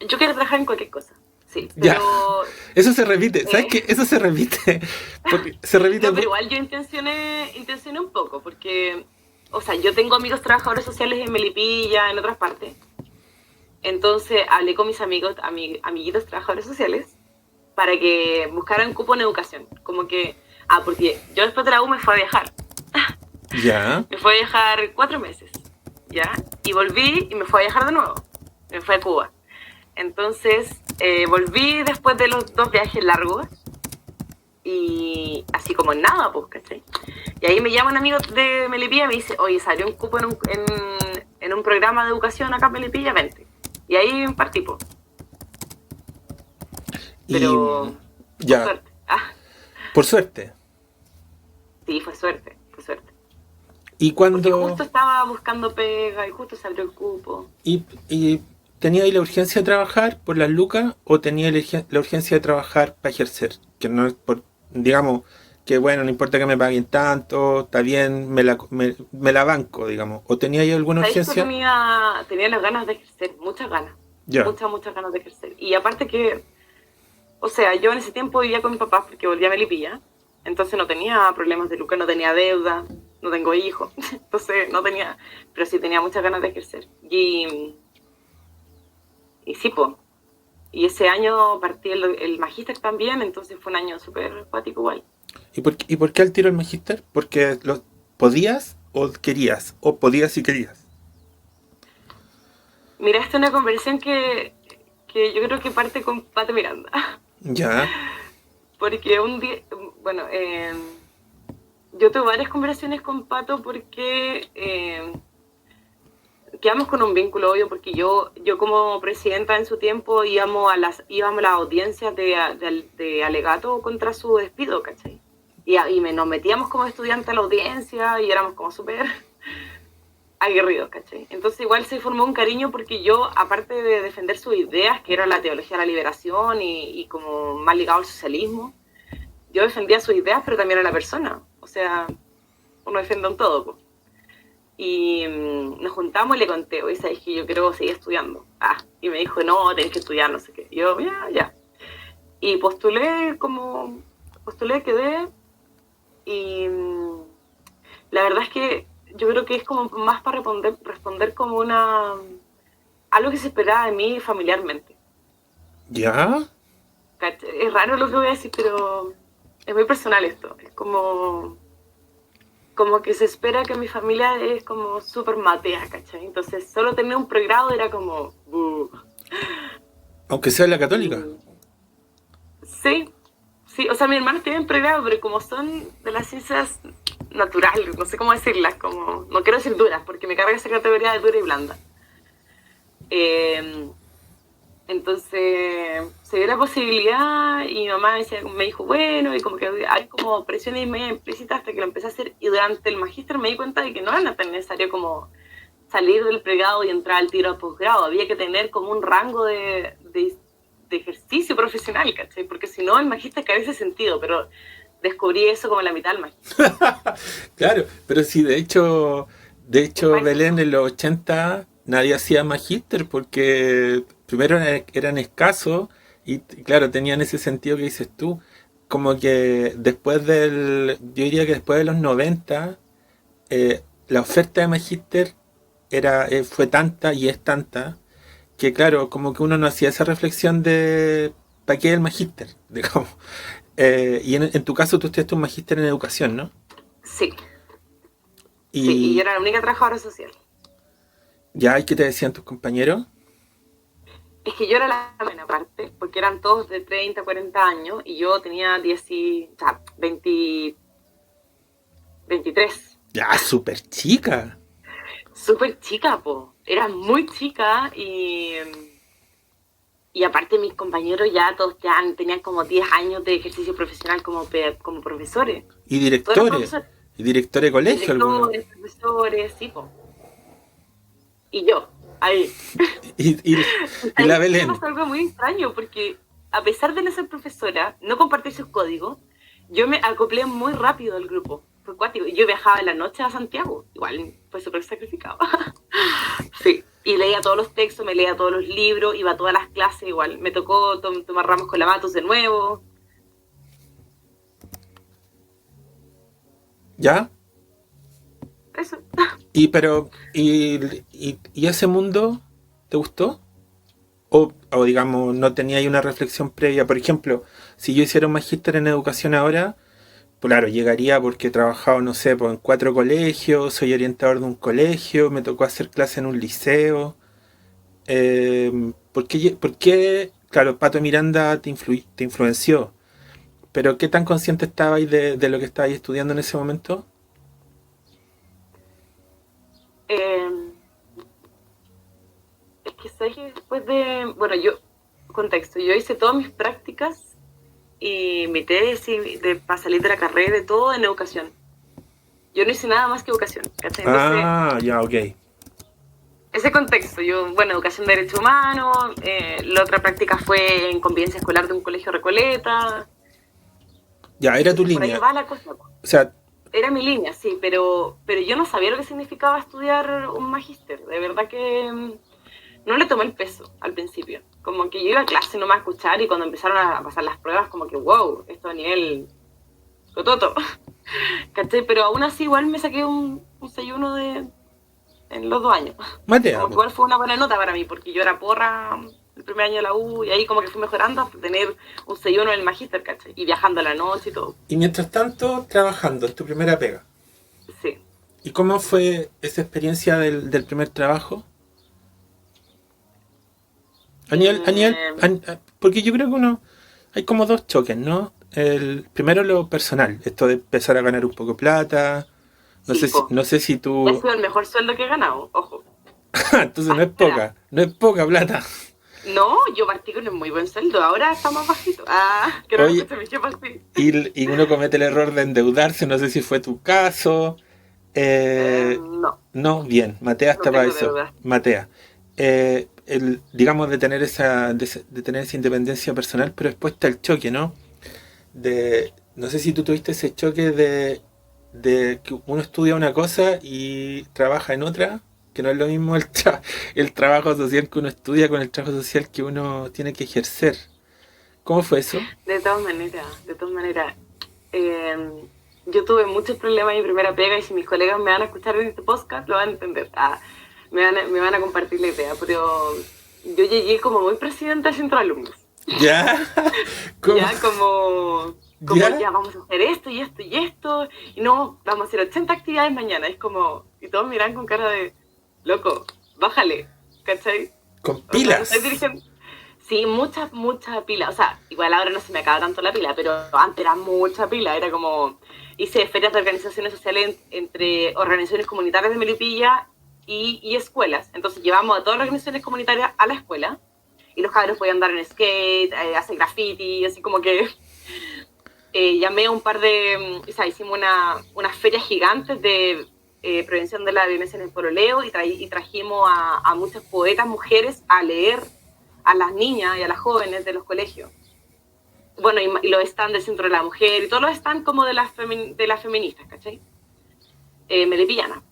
Yo quiero trabajar en cualquier cosa, sí, Ya, pero... eso se repite, ¿sabes ¿eh? qué? Eso se repite. Porque se repite. No, pero igual yo intencioné un poco, porque, o sea, yo tengo amigos trabajadores sociales en Melipilla, en otras partes. Entonces hablé con mis amigos, amiguitos trabajadores sociales, para que buscaran cupo en educación. Como que, porque yo después de la U me fui a viajar. Ya. Me fui a viajar 4 meses, ¿ya? Y volví y me fui a viajar de nuevo. Me fui a Cuba. Entonces, volví después de los 2 viajes largos y así como en nada, pues, ¿cachai? Y ahí me llama un amigo de Melipilla y me dice, oye, salió un cupo en un programa de educación acá en Melipilla, vente. Y ahí partí, pues. Pero, Y ya, por suerte. por suerte. Sí, fue suerte. Y Porque cuando... justo estaba buscando pega y justo se abrió el cupo. ¿Y tenía ahí la urgencia de trabajar por las lucas o tenía la urgencia de trabajar para ejercer? Que no es por, digamos, que bueno, no importa que me paguen tanto, está bien, me la banco, digamos. ¿O tenía ahí alguna ¿Sabes que urgencia? tenía las ganas de ejercer? Muchas ganas. Ya, Muchas ganas de ejercer. Y aparte que, o sea, yo en ese tiempo vivía con mis papás porque volvía a Melipilla. Entonces no tenía problemas de lucas, no tenía deuda, no tengo hijos. Entonces no tenía, pero sí tenía muchas ganas de ejercer. Y sí, pues. Y ese año partí el magíster también, entonces fue un año súper acuático igual. ¿Y por qué al tiro el magíster? ¿Porque podías o querías? ¿O podías y querías? Mira, esta es una conversación que yo creo que parte con Pato Miranda. Ya, Porque un día, bueno, yo tuve varias conversaciones con Pato porque quedamos con un vínculo, obvio, porque yo como presidenta en su tiempo íbamos a las audiencias de alegato contra su despido, ¿cachai? Y nos metíamos como estudiantes a la audiencia y éramos como súper aguerridos, ¿cachai? Entonces igual se formó un cariño porque yo, aparte de defender sus ideas, que era la teología de la liberación y como más ligado al socialismo, yo defendía sus ideas, pero también a la persona. O sea, uno defiende un todo, pues. Y nos juntamos y le conté, oye, ¿sabes que yo quiero seguir estudiando? Y me dijo, no, tenés que estudiar, no sé qué. Y yo, ya. Y postulé, quedé. Y la verdad es que yo creo que es como más para responder como algo que se esperaba de mí familiarmente. ya, Es raro lo que voy a decir, pero es muy personal esto. Es como que se espera que mi familia es como súper matea, ¿cachai? Entonces solo tener un pregrado era como... aunque sea la católica. Sí, o sea, mis hermanos tienen pregrado, pero como son de las ciencias naturales, no sé cómo decirlas, como... No quiero decir duras, porque me carga esa categoría de dura y blanda. Entonces se dio la posibilidad y mi mamá me dijo, bueno, y como que hay como presiones medio implícitas hasta que lo empecé a hacer. Y durante el magíster me di cuenta de que no era tan necesario como salir del pregrado y entrar al tiro a posgrado. Había que tener como un rango de ejercicio profesional, ¿cachai? Porque si no, el magíster carece de sentido, pero descubrí eso como en la mitad del magíster. Claro, pero sí, de hecho Belén en los 80 nadie hacía magíster porque primero eran escasos y claro, tenían ese sentido que dices tú, como que yo diría que después de los 90, la oferta de magíster fue tanta y es tanta que claro, como que uno no hacía esa reflexión de ¿para qué el magíster? Digamos. Y en tu caso tú estudiaste un magíster en educación, ¿no? Sí. Y yo era la única trabajadora social. ¿Ya? ¿Y qué te decían tus compañeros? Es que yo era la buena parte, porque eran todos de 30, 40 años, y yo tenía 23. Ya, súper chica. Súper chica, po. Era muy chica y aparte mis compañeros todos tenían como 10 años de ejercicio profesional como profesores. ¿Y directores? ¿Y directores de colegio algunos? Directores, profesores, sí, po. Y yo, ahí. y la Belén. Es algo muy extraño porque a pesar de no ser profesora, no compartir sus códigos, yo me acoplé muy rápido al grupo. Fue cuático. Yo viajaba en la noche a Santiago. Igual fue súper sacrificado. Sí. Y leía todos los textos, me leía todos los libros, iba a todas las clases igual. Me tocó tomar ramos con la Matos de nuevo. ¿Ya? Eso. ¿Y ese mundo te gustó? O digamos, no tenía ahí una reflexión previa. Por ejemplo, si yo hiciera un magíster en educación ahora, pues claro, llegaría porque he trabajado, no sé, pues en 4 colegios, soy orientador de un colegio, me tocó hacer clase en un liceo. ¿Por qué, claro, Pato Miranda te influenció? Pero ¿qué tan consciente estabais de lo que estabais estudiando en ese momento? Es que sé que después de... Bueno, contexto, yo hice todas mis prácticas y mi tesis para salir de la carrera de todo en educación. Yo no hice nada más que educación, ¿cachai? Entonces, ya, ok. Ese contexto, educación de derechos humanos, la otra práctica fue en convivencia escolar de un colegio Recoleta. Ya, era tu línea. Por ahí va la cosa. O sea, era mi línea, sí, pero yo no sabía lo que significaba estudiar un magíster. De verdad que no le tomé el peso al principio. Como que yo iba a clase nomás a escuchar y cuando empezaron a pasar las pruebas, como que wow, esto a nivel cototo. ¿Cachai? Pero aún así igual me saqué un 6-1 en los 2 años. Matea. Como que igual fue una buena nota para mí, porque yo era porra el primer año de la U y ahí como que fui mejorando hasta tener un 6-1 en el magíster, ¿cachai? Y viajando a la noche y todo. Y mientras tanto, trabajando en tu primera pega. Sí. ¿Y cómo fue esa experiencia del primer trabajo? Aniel, porque yo creo que hay como 2 choques, ¿no? Primero lo personal, esto de empezar a ganar un poco de plata. No sé si tú... Ha sido el mejor sueldo que he ganado, ojo. Entonces no es poca plata. No, yo partí con un muy buen sueldo, ahora está más bajito. Oye, que se me así. Y uno comete el error de endeudarse, no sé si fue tu caso. No. No, bien, Matea está para eso. Deuda. Matea. Digamos de tener esa independencia personal, pero después está el choque, ¿no? No sé si tú tuviste ese choque de que uno estudia una cosa y trabaja en otra, que no es lo mismo el trabajo social que uno estudia con el trabajo social que uno tiene que ejercer. ¿Cómo fue eso? De todas maneras. Yo tuve muchos problemas en mi primera pega y si mis colegas me van a escuchar en este podcast lo van a entender. Me van a compartir la idea, pero yo llegué como muy presidenta al centro de alumnos. ¿Ya? ¿Cómo? Ya como ¿Ya? Vamos a hacer esto y esto y esto, y no, vamos a hacer 80 actividades mañana. Es como, y todos miran con cara de, loco, bájale, ¿cachai? Con pilas. O sea, sí, mucha pila. O sea, igual ahora no se me acaba tanto la pila, pero antes era mucha pila. Era como, hice ferias de organizaciones sociales entre organizaciones comunitarias de Melipilla y escuelas. Entonces llevamos a todas las organizaciones comunitarias a la escuela y los cabros podían andar en skate, hacer graffiti, así como que llamé a un par de, o sea, hicimos unas ferias gigantes de prevención de la violencia en el pololeo y trajimos a muchas poetas mujeres a leer a las niñas y a las jóvenes de los colegios. Bueno, y los stands del Centro de la Mujer y todos los stands como de las feministas, ¿cachai? Melipillana.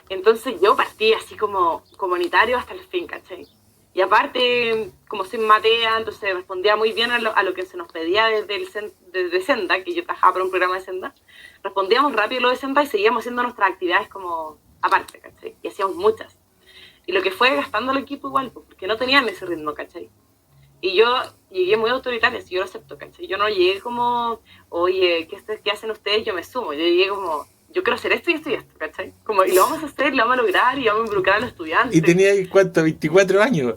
Entonces yo partí así como comunitario hasta el fin, ¿cachai? Y aparte, como soy matea, entonces respondía muy bien a lo que se nos pedía desde Senda, que yo trabajaba por un programa de Senda. Respondíamos rápido lo de Senda y seguíamos haciendo nuestras actividades como aparte, ¿cachai? Y hacíamos muchas. Y lo que fue gastando el equipo igual, porque no tenían ese ritmo, ¿cachai? Y yo llegué muy autoritaria, si yo lo acepto, ¿cachai? Yo no llegué como, oye, ¿qué hacen ustedes? Yo me sumo. Yo llegué como, yo quiero hacer esto y esto y esto, ¿cachai? Como, y lo vamos a hacer, lo vamos a lograr y vamos a involucrar a los estudiantes. ¿Y tenía cuánto? ¿24 años?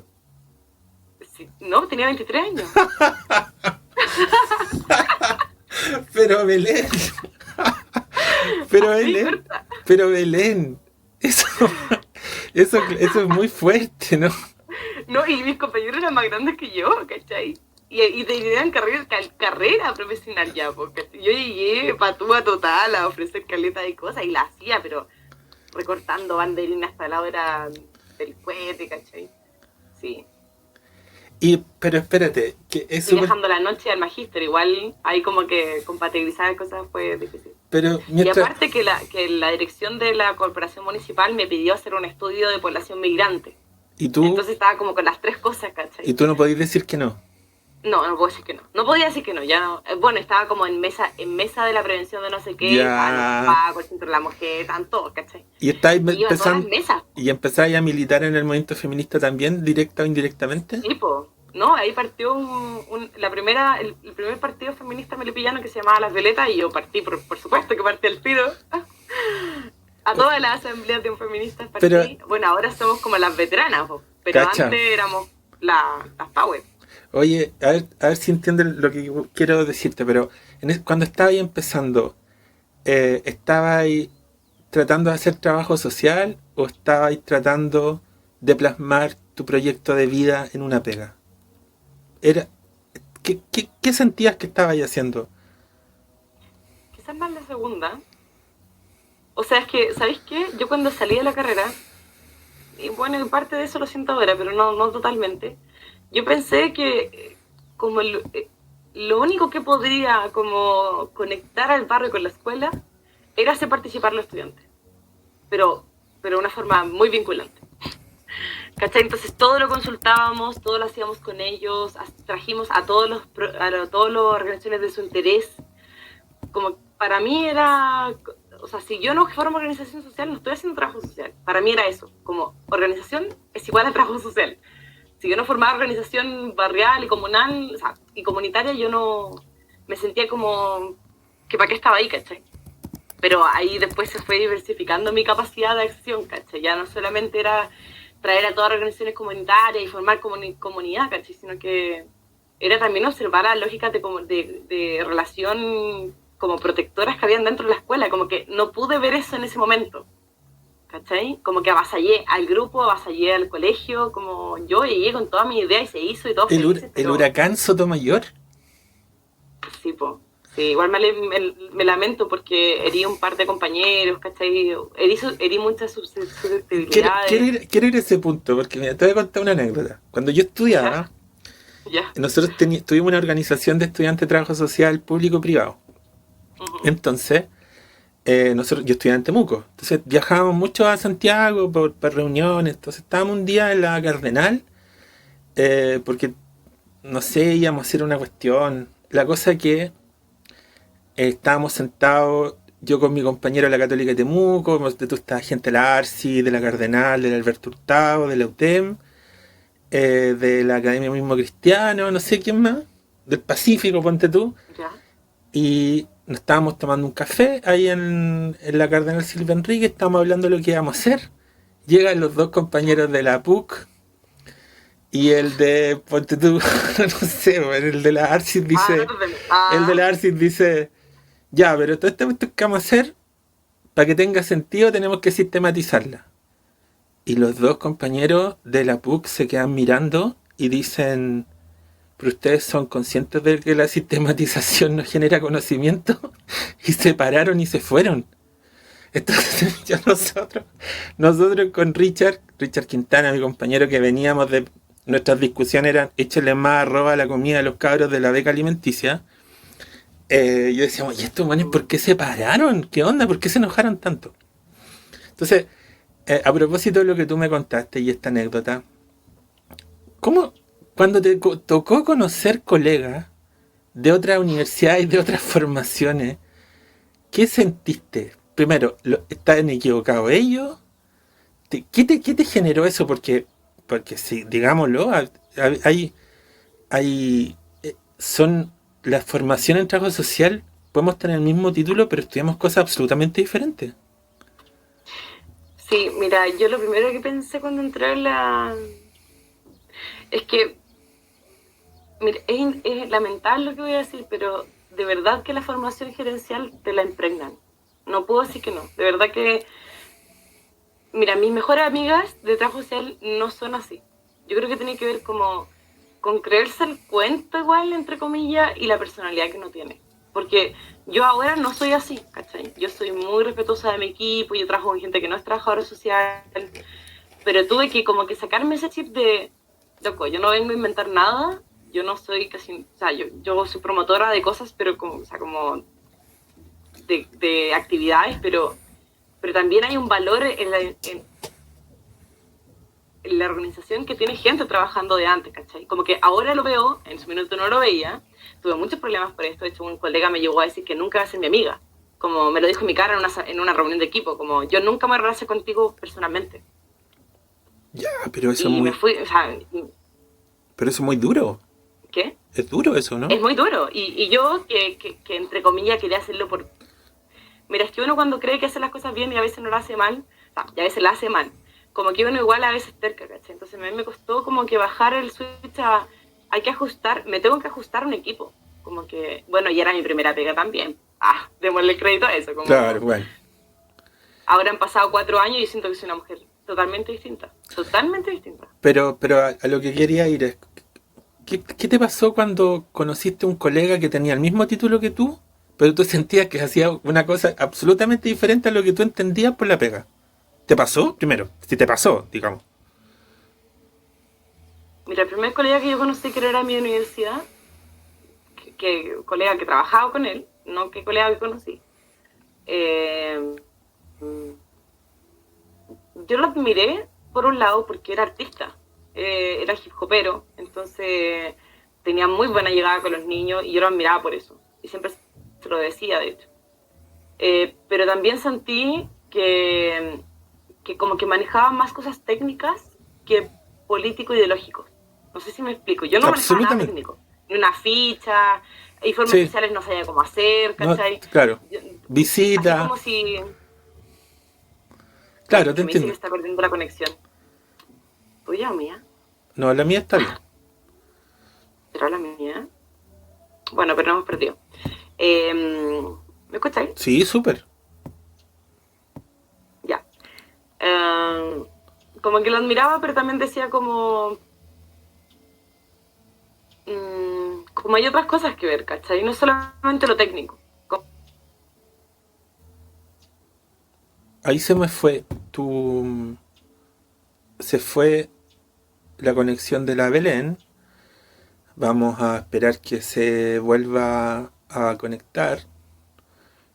Sí, no, tenía 23 años. Pero Belén. Pero Belén. Eso es muy fuerte, ¿no? No, y mis compañeros eran más grandes que yo, ¿cachai? Y tenían carrera profesional ya, porque yo llegué patúa total a ofrecer caleta de cosas y la hacía, pero recortando banderinas hasta la hora del cohete, ¿cachai? Sí. Pero espérate, que es y dejando la noche al magíster, igual ahí como que compatibilizar cosas fue difícil. Pero Y aparte que la dirección de la corporación municipal me pidió hacer un estudio de población migrante. ¿Y tú? Entonces estaba como con las tres cosas, ¿cachai? ¿Y tú no podías decir que no? No puedo decir que no. No podía decir que no, ya no. Bueno, estaba como en mesa de la prevención de no sé qué, Ya. a los pagos, el centro de la mujer, estaban todos, ¿cachai? ¿Y estáis Y iba a todas las mesas. ¿Y empezáis a militar en el movimiento feminista también, directa o indirectamente? Sí, po. No, ahí partió el primer partido feminista melipillano que se llamaba Las Violetas y yo partí, por supuesto que partí al tiro. A todas las asambleas de feministas partí. Pero, bueno, ahora somos como las veteranas, po. Pero cacha. Antes éramos las power. Oye, a ver si entiendes lo que quiero decirte, pero cuando estabas ahí empezando, ¿estabas ahí tratando de hacer trabajo social o estabas ahí tratando de plasmar tu proyecto de vida en una pega? ¿Qué sentías que estabas ahí haciendo? Quizás más la segunda. O sea, es que, ¿sabéis qué? Yo cuando salí de la carrera, y bueno, en parte de eso lo siento ahora, pero no totalmente, yo pensé que como lo único que podría como conectar al barrio con la escuela era hacer participar a los estudiantes, pero de una forma muy vinculante. ¿Cachai? Entonces todo lo consultábamos, todo lo hacíamos con ellos, trajimos a todas las organizaciones de su interés. Como para mí era, o sea, si yo no formo organización social, no estoy haciendo trabajo social. Para mí era eso, como organización es igual a trabajo social. Si yo no formaba organización barrial y comunal, o sea, y comunitaria, yo no me sentía como que para qué estaba ahí, ¿cachai? Pero ahí después se fue diversificando mi capacidad de acción, ¿cachai? Ya no solamente era traer a todas las organizaciones comunitarias y formar comunidad, ¿cachai? Sino que era también observar las lógicas de relación como protectoras que habían dentro de la escuela, como que no pude ver eso en ese momento, ¿cachai? Como que avasallé al grupo, avasallé al colegio, como yo llegué con toda mi idea y se hizo y todo. ¿El huracán Sotomayor? Sí, po. Sí, igual me lamento porque herí un par de compañeros, ¿cachai? Herí muchas susceptibilidades. Quiero ir a ese punto, porque mira, te voy a contar una anécdota. Cuando yo estudiaba, nosotros tuvimos una organización de estudiantes de trabajo social público-privado. Uh-huh. Entonces, yo estudiaba en Temuco. Entonces viajábamos mucho a Santiago por reuniones. Entonces estábamos un día en la Cardenal, porque, no sé, íbamos a hacer una cuestión. La cosa que estábamos sentados, yo con mi compañero de la Católica de Temuco, tú estás gente de la ARSI, de la Cardenal, del Alberto Hurtado, de la UTEM, de la Academia Mismo Cristiano, no sé quién más, del Pacífico, ponte tú. Ya. Y nos estábamos tomando un café ahí en la Cardenal Silva Enrique, estábamos hablando de lo que íbamos a hacer. Llegan los dos compañeros de la PUC y el de, ponte tú, no sé, el de la ARSI dice, el de la ARSI dice, ya, pero todo esto que vamos a hacer, para que tenga sentido tenemos que sistematizarla. Y los dos compañeros de la PUC se quedan mirando y dicen, pero ustedes son conscientes de que la sistematización no genera conocimiento, y se pararon y se fueron. Entonces ya nosotros con Richard Quintana, mi compañero, que veníamos de nuestras discusiones eran échale más arroz a la comida de los cabros de la beca alimenticia. Yo decía, oye, estos manes, ¿por qué se pararon? ¿Qué onda? ¿Por qué se enojaron tanto? Entonces, a propósito de lo que tú me contaste y esta anécdota, ¿cómo cuando te tocó conocer colegas de otras universidades, de otras formaciones, qué sentiste? Primero, ¿están equivocados ellos? ¿Qué te generó eso? Porque sí, digámoslo, son la formación en trabajo social, podemos tener el mismo título, pero estudiamos cosas absolutamente diferentes. Sí, mira, yo lo primero que pensé cuando entré es que, mira, es lamentable lo que voy a decir, pero de verdad que la formación gerencial te la impregnan. No puedo decir que no. De verdad que, mira, mis mejores amigas de trabajo social no son así. Yo creo que tiene que ver como con creerse el cuento igual, entre comillas, y la personalidad que uno tiene. Porque yo ahora no soy así, ¿cachai? Yo soy muy respetuosa de mi equipo, yo trabajo con gente que no es trabajadora social, pero tuve que como que sacarme ese chip de, loco, yo no vengo a inventar nada, yo no soy casi, o sea, yo soy promotora de cosas, pero como, o sea, como de actividades, pero también hay un valor en la organización que tiene gente trabajando de antes, ¿cachai? Como que ahora lo veo, en su minuto no lo veía, tuve muchos problemas por esto. De hecho, un colega me llegó a decir que nunca va a ser mi amiga, como me lo dijo en mi cara en una reunión de equipo, como yo nunca me relacioné contigo personalmente. Ya, pero eso y es muy... me fui, o sea, pero eso es muy duro. ¿Qué? Es duro eso, ¿no? Es muy duro, y yo que entre comillas quería hacerlo por... Mira, es que uno cuando cree que hace las cosas bien y a veces no lo hace mal, o sea, y a veces la hace mal, como que uno igual a veces terca, ¿cachai? Entonces a mí me costó como que bajar el switch a, hay que ajustar, me tengo que ajustar a un equipo, como que, bueno, y era mi primera pega también, démosle crédito a eso, como, claro, bueno. Ahora han pasado 4 años y siento que soy una mujer totalmente distinta, Pero a lo que quería ir es, ¿qué te pasó cuando conociste a un colega que tenía el mismo título que tú, pero tú sentías que hacía una cosa absolutamente diferente a lo que tú entendías por la pega? ¿Te pasó? Primero, si te pasó, digamos. Mira, el primer colega que yo conocí que era mi universidad, que colega que trabajaba con él, no que colega que conocí, yo lo admiré por un lado porque era artista, era hip hopero, entonces tenía muy buena llegada con los niños y yo lo admiraba por eso, y siempre se lo decía, de hecho. Pero también sentí que como que manejaba más cosas técnicas que político-ideológicos. No sé si me explico. Yo no manejaba nada técnico. Ni una ficha, informes sociales no sabía cómo hacer, ¿cachai? No, claro. Visita. Así como si... Claro, te entiendo. Me dice que está perdiendo la conexión. ¿Tuya o mía? No, la mía está bien. ¿Será la mía? Bueno, pero no hemos perdido. ¿Me escucháis? Sí, súper. Ya. Como que lo admiraba, pero también decía como hay otras cosas que ver, ¿cachai? No solamente lo técnico. Ahí se me fue se fue la conexión de la Belén. Vamos a esperar que se vuelva a conectar.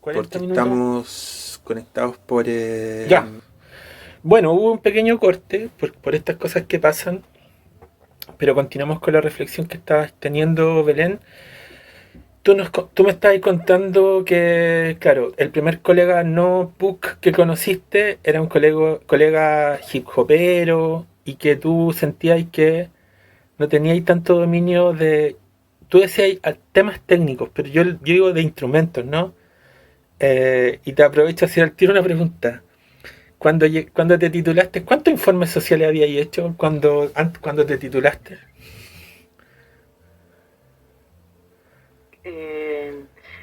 Porque estamos conectados por... Ya. Bueno, hubo un pequeño corte por estas cosas que pasan, pero continuamos con la reflexión que estabas teniendo, Belén. Tú me estabas contando que, claro, el primer colega no PUC que conociste era un colega hip hopero y que tú sentías que no teníais tanto dominio de... Tú decías temas técnicos, pero yo digo de instrumentos, ¿no? Y te aprovecho a hacer al tiro una pregunta. Cuando te titulaste, ¿cuántos informes sociales habías hecho cuando te titulaste?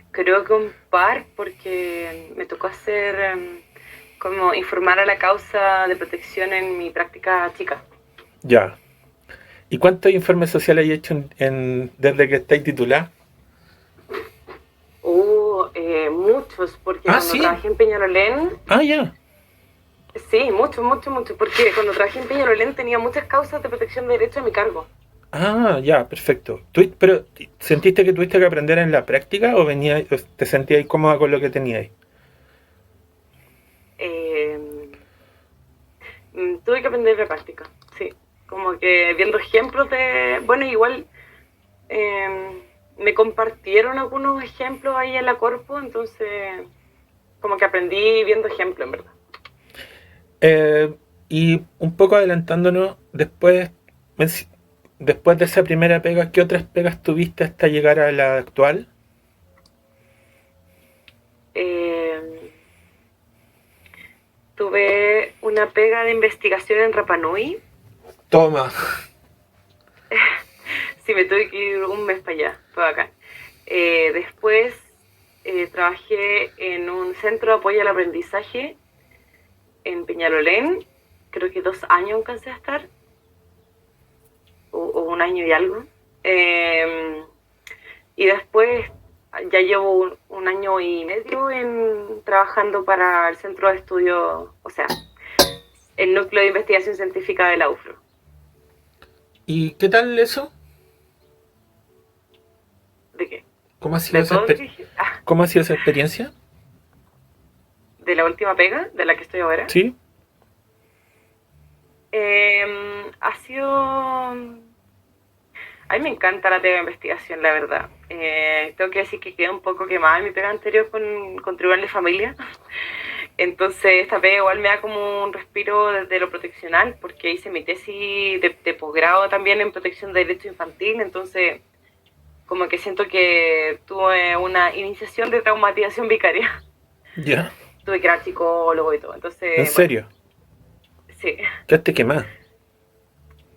Creo que un par, porque me tocó hacer como informar a la causa de protección en mi práctica chica. Ya. ¿Y cuántos informes sociales hay hecho desde que estáis titular? Muchos, porque Ah, cuando sí. trabajé en Peñalolén, Ah, ya. sí, muchos, muchos, muchos, porque cuando trabajé en Peñalolén tenía muchas causas de protección de derechos a mi cargo. Ah, ya, perfecto. Pero, ¿sentiste que tuviste que aprender en la práctica o te sentías cómoda con lo que teníais? Eh, Tuve que aprender de práctica, sí. Como que viendo ejemplos de... Bueno, igual me compartieron algunos ejemplos ahí en la corpo, entonces como que aprendí viendo ejemplos, en verdad. Y un poco adelantándonos, después de esa primera pega, ¿qué otras pegas tuviste hasta llegar a la actual? Tuve una pega de investigación en Rapa Nui. Toma. Sí, me tuve que ir un mes para allá, todo acá. Después trabajé en un centro de apoyo al aprendizaje en Peñalolén. Creo que 2 años alcancé a estar, o 1 año y algo. Y después ya llevo un año y medio trabajando para el centro de estudio, o sea, el núcleo de investigación científica de la UFRO. ¿Y qué tal eso? ¿De qué? ¿Cómo ha sido ¿Cómo ha sido esa experiencia? De la última pega, de la que estoy ahora. Sí. Ha sido... A mí me encanta la pega de investigación, la verdad. Tengo que decir que quedé un poco quemada en mi pega anterior con Tribunal de Familia. Entonces esta pega igual me da como un respiro desde lo proteccional, porque hice mi tesis de posgrado también en protección de derecho infantil, entonces como que siento que tuve una iniciación de traumatización vicaria. Ya. Tuve que ir al psicólogo y todo, entonces... ¿En serio? Sí. ¿Quedaste quemada?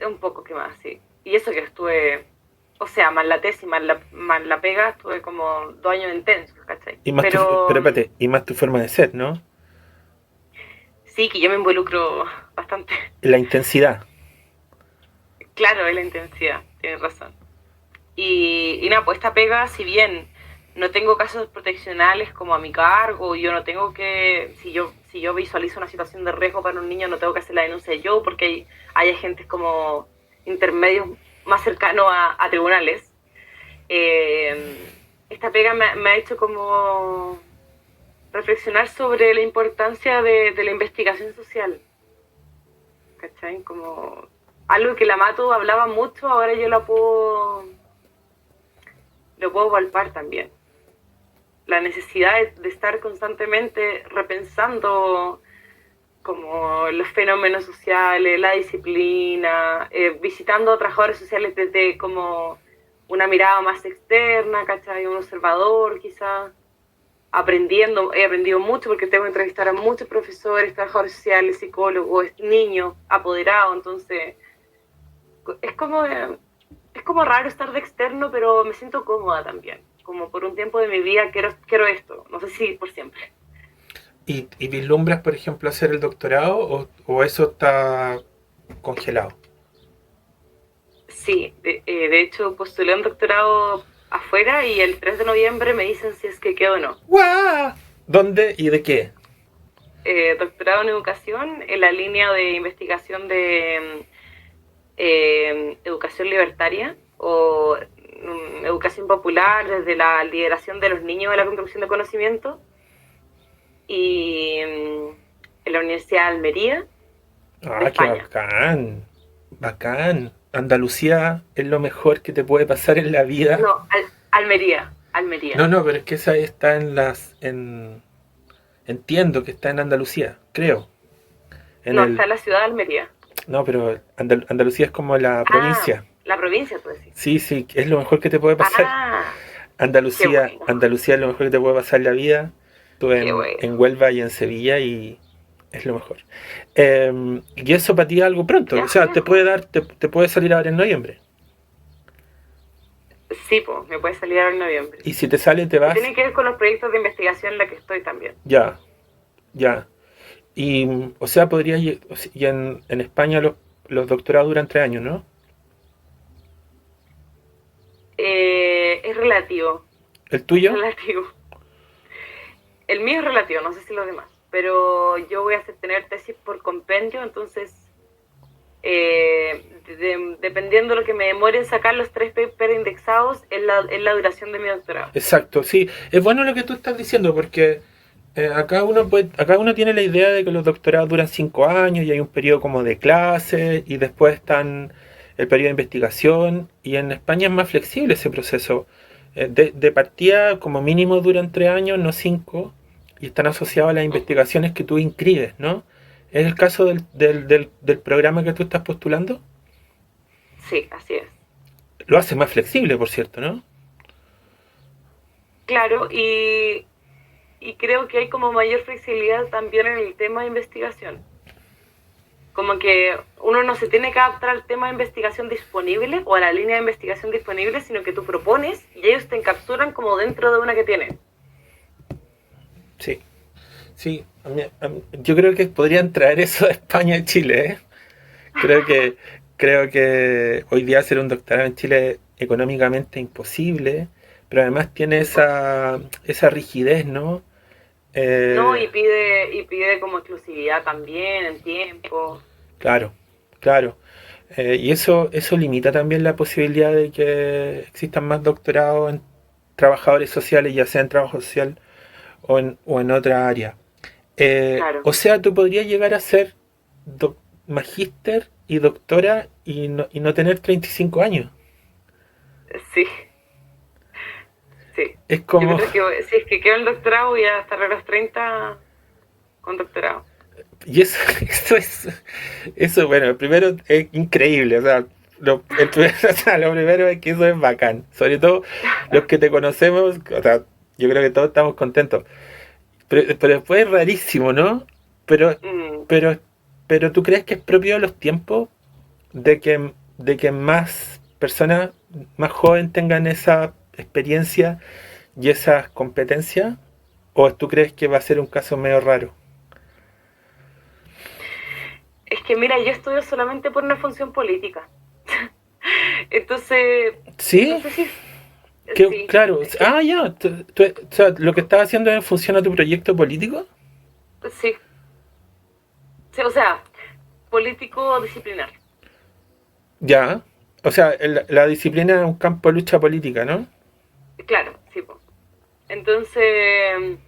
Un poco quemada, sí. Y eso que estuve... O sea, más la tesis, más la pega, estuve como 2 años intensos, ¿cachai? Y más pero espérate, y más tu forma de ser, ¿no? Sí, que yo me involucro bastante. La intensidad. Claro, es la intensidad, tienes razón. Y nada, pues esta pega, si bien no tengo casos proteccionales como a mi cargo, yo no tengo que, si yo visualizo una situación de riesgo para un niño, no tengo que hacer la denuncia yo, porque hay agentes como intermedios más cercanos a tribunales. Esta pega me ha hecho como reflexionar sobre la importancia de la investigación social. ¿Cachai? Como algo que la Mato hablaba mucho, ahora yo lo puedo palpar también. La necesidad de estar constantemente repensando como los fenómenos sociales, la disciplina, visitando a trabajadores sociales desde como una mirada más externa, ¿cachai? Un observador quizás, he aprendido mucho porque tengo que entrevistar a muchos profesores, trabajadores sociales, psicólogos, niños, apoderados, entonces es como raro estar de externo, pero me siento cómoda también. Como por un tiempo de mi vida quiero esto, no sé si por siempre. ¿Y vislumbras, por ejemplo, hacer el doctorado o eso está congelado? Sí, de hecho postulé un doctorado afuera y el 3 de noviembre me dicen si es que quedo o no. ¡Guau! ¿Dónde y de qué? Doctorado en educación en la línea de investigación de educación libertaria o educación popular desde la lideración de los niños de la construcción de conocimiento, y en la Universidad de Almería. ¡Ah, qué bacán! Bacán. Andalucía es lo mejor que te puede pasar en la vida. No, Almería. No, pero es que esa está entiendo que está en Andalucía, creo. Está en la ciudad de Almería. No, pero Andalucía es como la provincia. La provincia, tú decís. Sí, es lo mejor que te puede pasar. Andalucía es lo mejor que te puede pasar en la vida. Estuve en Huelva y en Sevilla y es lo mejor. Y eso para ti es algo pronto, o sea, te puede salir ahora en noviembre. Sí, pues, me puede salir ahora en noviembre. Y si te sale, te vas. Tiene que ver con los proyectos de investigación en la que estoy también. Ya. Y, o sea, podrías. Y en España los doctorados duran 3 años, ¿no? Es relativo. ¿El tuyo? Relativo. El mío es relativo, no sé si los demás. Pero yo voy a tener tesis por compendio, entonces dependiendo de lo que me demore en sacar los 3 papers indexados, es la duración de mi doctorado. Exacto, sí. Es bueno lo que tú estás diciendo porque acá uno tiene la idea de que los doctorados duran 5 años y hay un periodo como de clases y después están el periodo de investigación, y en España es más flexible ese proceso. De partida como mínimo duran 3 años, no 5, y están asociados a las investigaciones que tú inscribes, ¿no? ¿Es el caso del programa que tú estás postulando? Sí, así es. Lo hace más flexible, por cierto, ¿no? Claro, y creo que hay como mayor flexibilidad también en el tema de investigación. Como que uno no se tiene que adaptar al tema de investigación disponible o a la línea de investigación disponible, sino que tú propones y ellos te encapsulan como dentro de una que tienen. Sí, sí. Yo creo que podrían traer eso a España y Chile, ¿eh? Creo que hoy día hacer un doctorado en Chile es económicamente imposible, pero además tiene esa rigidez, ¿no? No, y pide como exclusividad también en tiempo. Claro, claro. Y eso limita también la posibilidad de que existan más doctorados en trabajadores sociales, ya sea en trabajo social o en otra área. Claro. O sea, tú podrías llegar a ser magíster y doctora y no tener 35 años. Sí. Sí. Es como... Yo creo que si es que quedo en doctorado voy a estar a los 30 con doctorado. Y eso, bueno, primero es increíble, o sea, lo primero es que eso es bacán, sobre todo los que te conocemos, o sea, yo creo que todos estamos contentos, pero después es rarísimo, ¿no? Pero ¿tú crees que es propio de los tiempos de que más personas más jóvenes tengan esa experiencia y esas competencias? ¿O tú crees que va a ser un caso medio raro? Es que mira, yo estudio solamente por una función política. Entonces... ¿Sí? No sé si... Sí. Claro. Ah, ya. O sea, lo que estás haciendo es en función a tu proyecto político. Sí. Sí, o sea, político disciplinar. Ya. O sea, la disciplina es un campo de lucha política, ¿no? Claro, sí. Po. Entonces,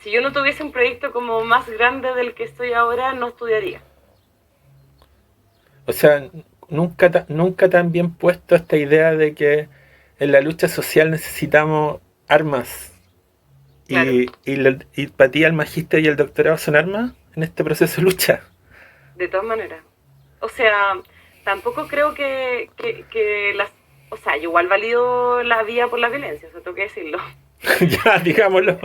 si yo no tuviese un proyecto como más grande del que estoy ahora, no estudiaría. O sea, nunca te han bien puesto esta idea de que en la lucha social necesitamos armas. Claro. Y para ti el magíster y el doctorado son armas en este proceso de lucha. De todas maneras. O sea, tampoco creo que las... O sea, yo igual valido la vía por la violencia, eso tengo que decirlo. Ya, digámoslo.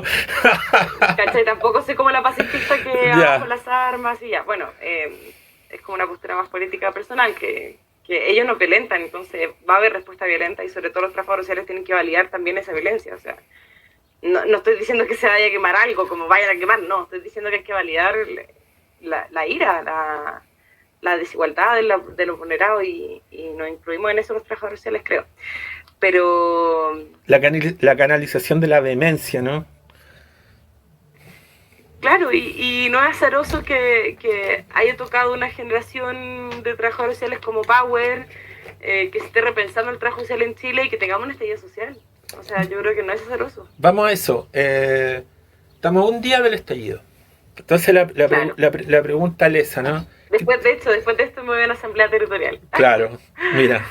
¿Cachai? Tampoco soy como la pacifista que va con las armas y ya. Bueno, es como una postura más política personal, que ellos no violentan, entonces va a haber respuesta violenta y sobre todo los trabajadores sociales tienen que validar también esa violencia. O sea, no estoy diciendo que se vaya a quemar algo, como vayan a quemar, no. Estoy diciendo que hay que validar la ira, la desigualdad de los vulnerados y nos incluimos en eso los trabajadores sociales, creo. Pero... La canalización de la vehemencia, ¿no? Claro, y no es azaroso que haya tocado una generación de trabajadores sociales como Power, que se esté repensando el trabajo social en Chile y que tengamos un estallido social. O sea, yo creo que no es azaroso. Vamos a eso. Estamos a un día del estallido. Entonces la pregunta es esa, ¿no? Después de esto me voy a una asamblea territorial. Claro, mira.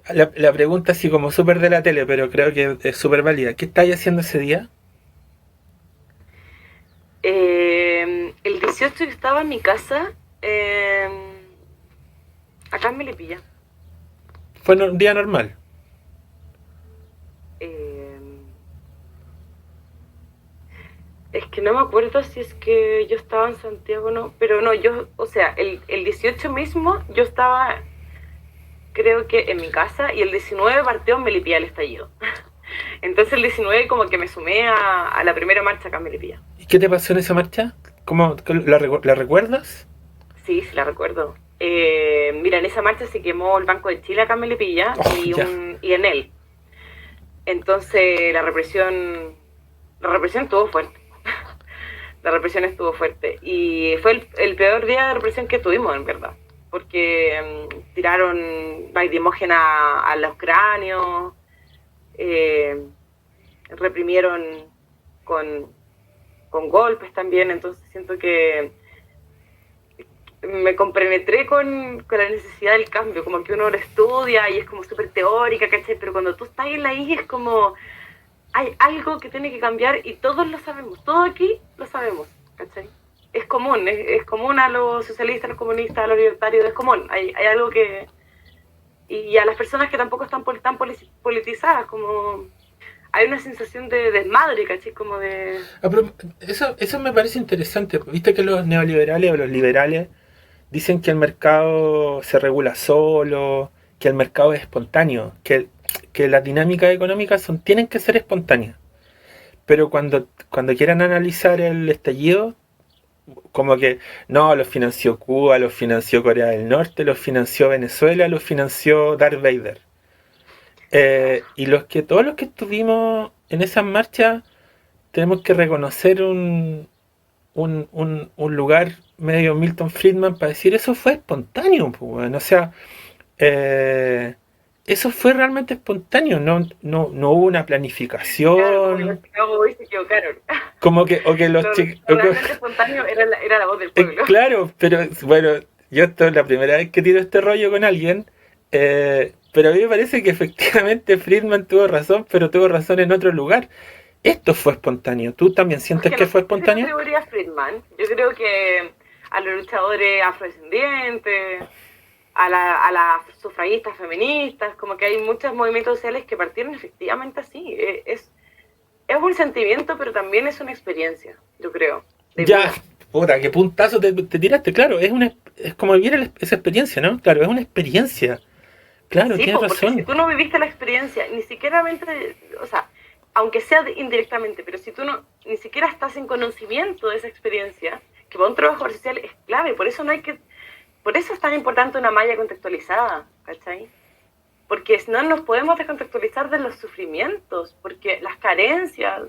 La pregunta así como súper de la tele, pero creo que es súper válida. ¿Qué estáis haciendo ese día? El 18 yo estaba en mi casa, acá en Melipilla. ¿Fue un día normal? Es que no me acuerdo si es que yo estaba en Santiago o no, pero no, yo, o sea, el 18 mismo yo estaba, creo que en mi casa, y el 19 partió en Melipilla el estallido. Entonces el 19 como que me sumé a la primera marcha acá en Melipilla. ¿Y qué te pasó en esa marcha? ¿Cómo la recuerdas? Sí, la recuerdo. Mira, en esa marcha se quemó el Banco de Chile acá en Melipilla y en él. Entonces la represión estuvo fuerte. La represión estuvo fuerte. Y fue el peor día de represión que tuvimos, en verdad. Porque tiraron lacrimógena a los cráneos, reprimieron con golpes también. Entonces siento que me compenetré con la necesidad del cambio, como que uno lo estudia y es como súper teórica, ¿cachai? Pero cuando tú estás en la I es como, hay algo que tiene que cambiar y todos lo sabemos, todos aquí lo sabemos, ¿cachai? Es común a los socialistas, a los comunistas, a los libertarios, es común, hay algo que... Y a las personas que tampoco están tan politizadas, como... Hay una sensación de desmadre, ¿cachai? Como de... Pero eso me parece interesante, viste que los neoliberales o los liberales dicen que el mercado se regula solo, que el mercado es espontáneo, que las dinámicas económicas tienen que ser espontáneas. Pero cuando quieran analizar el estallido, como que no, los financió Cuba, los financió Corea del Norte, los financió Venezuela, los financió Darth Vader. Y todos los que estuvimos en esas marchas tenemos que reconocer un lugar medio Milton Friedman para decir eso fue espontáneo, pues, bueno. O sea, eso fue realmente espontáneo, no hubo una planificación. Claro, como hoy se equivocaron. Como que, o que los chicos. Realmente espontáneo era la voz del pueblo. Claro, pero bueno, yo esto es la primera vez que tiro este rollo con alguien, pero a mí me parece que efectivamente Friedman tuvo razón, pero tuvo razón en otro lugar. Esto fue espontáneo. ¿Tú también sientes que fue espontáneo? Yo creo Friedman. Yo creo que a los luchadores afrodescendientes, a las sufragistas feministas, como que hay muchos movimientos sociales que partieron efectivamente así. Es un sentimiento, pero también es una experiencia, yo creo. Ya, puta, qué puntazo te tiraste. Claro, es como vivir esa experiencia, ¿no? Claro, es una experiencia. Claro, sí, tienes razón. Si tú no viviste la experiencia, ni siquiera, o sea, aunque sea indirectamente, pero si tú ni siquiera estás en conocimiento de esa experiencia, que para un trabajo social es clave, por eso es tan importante una malla contextualizada, ¿cachai? Porque si no nos podemos descontextualizar de los sufrimientos, porque las carencias,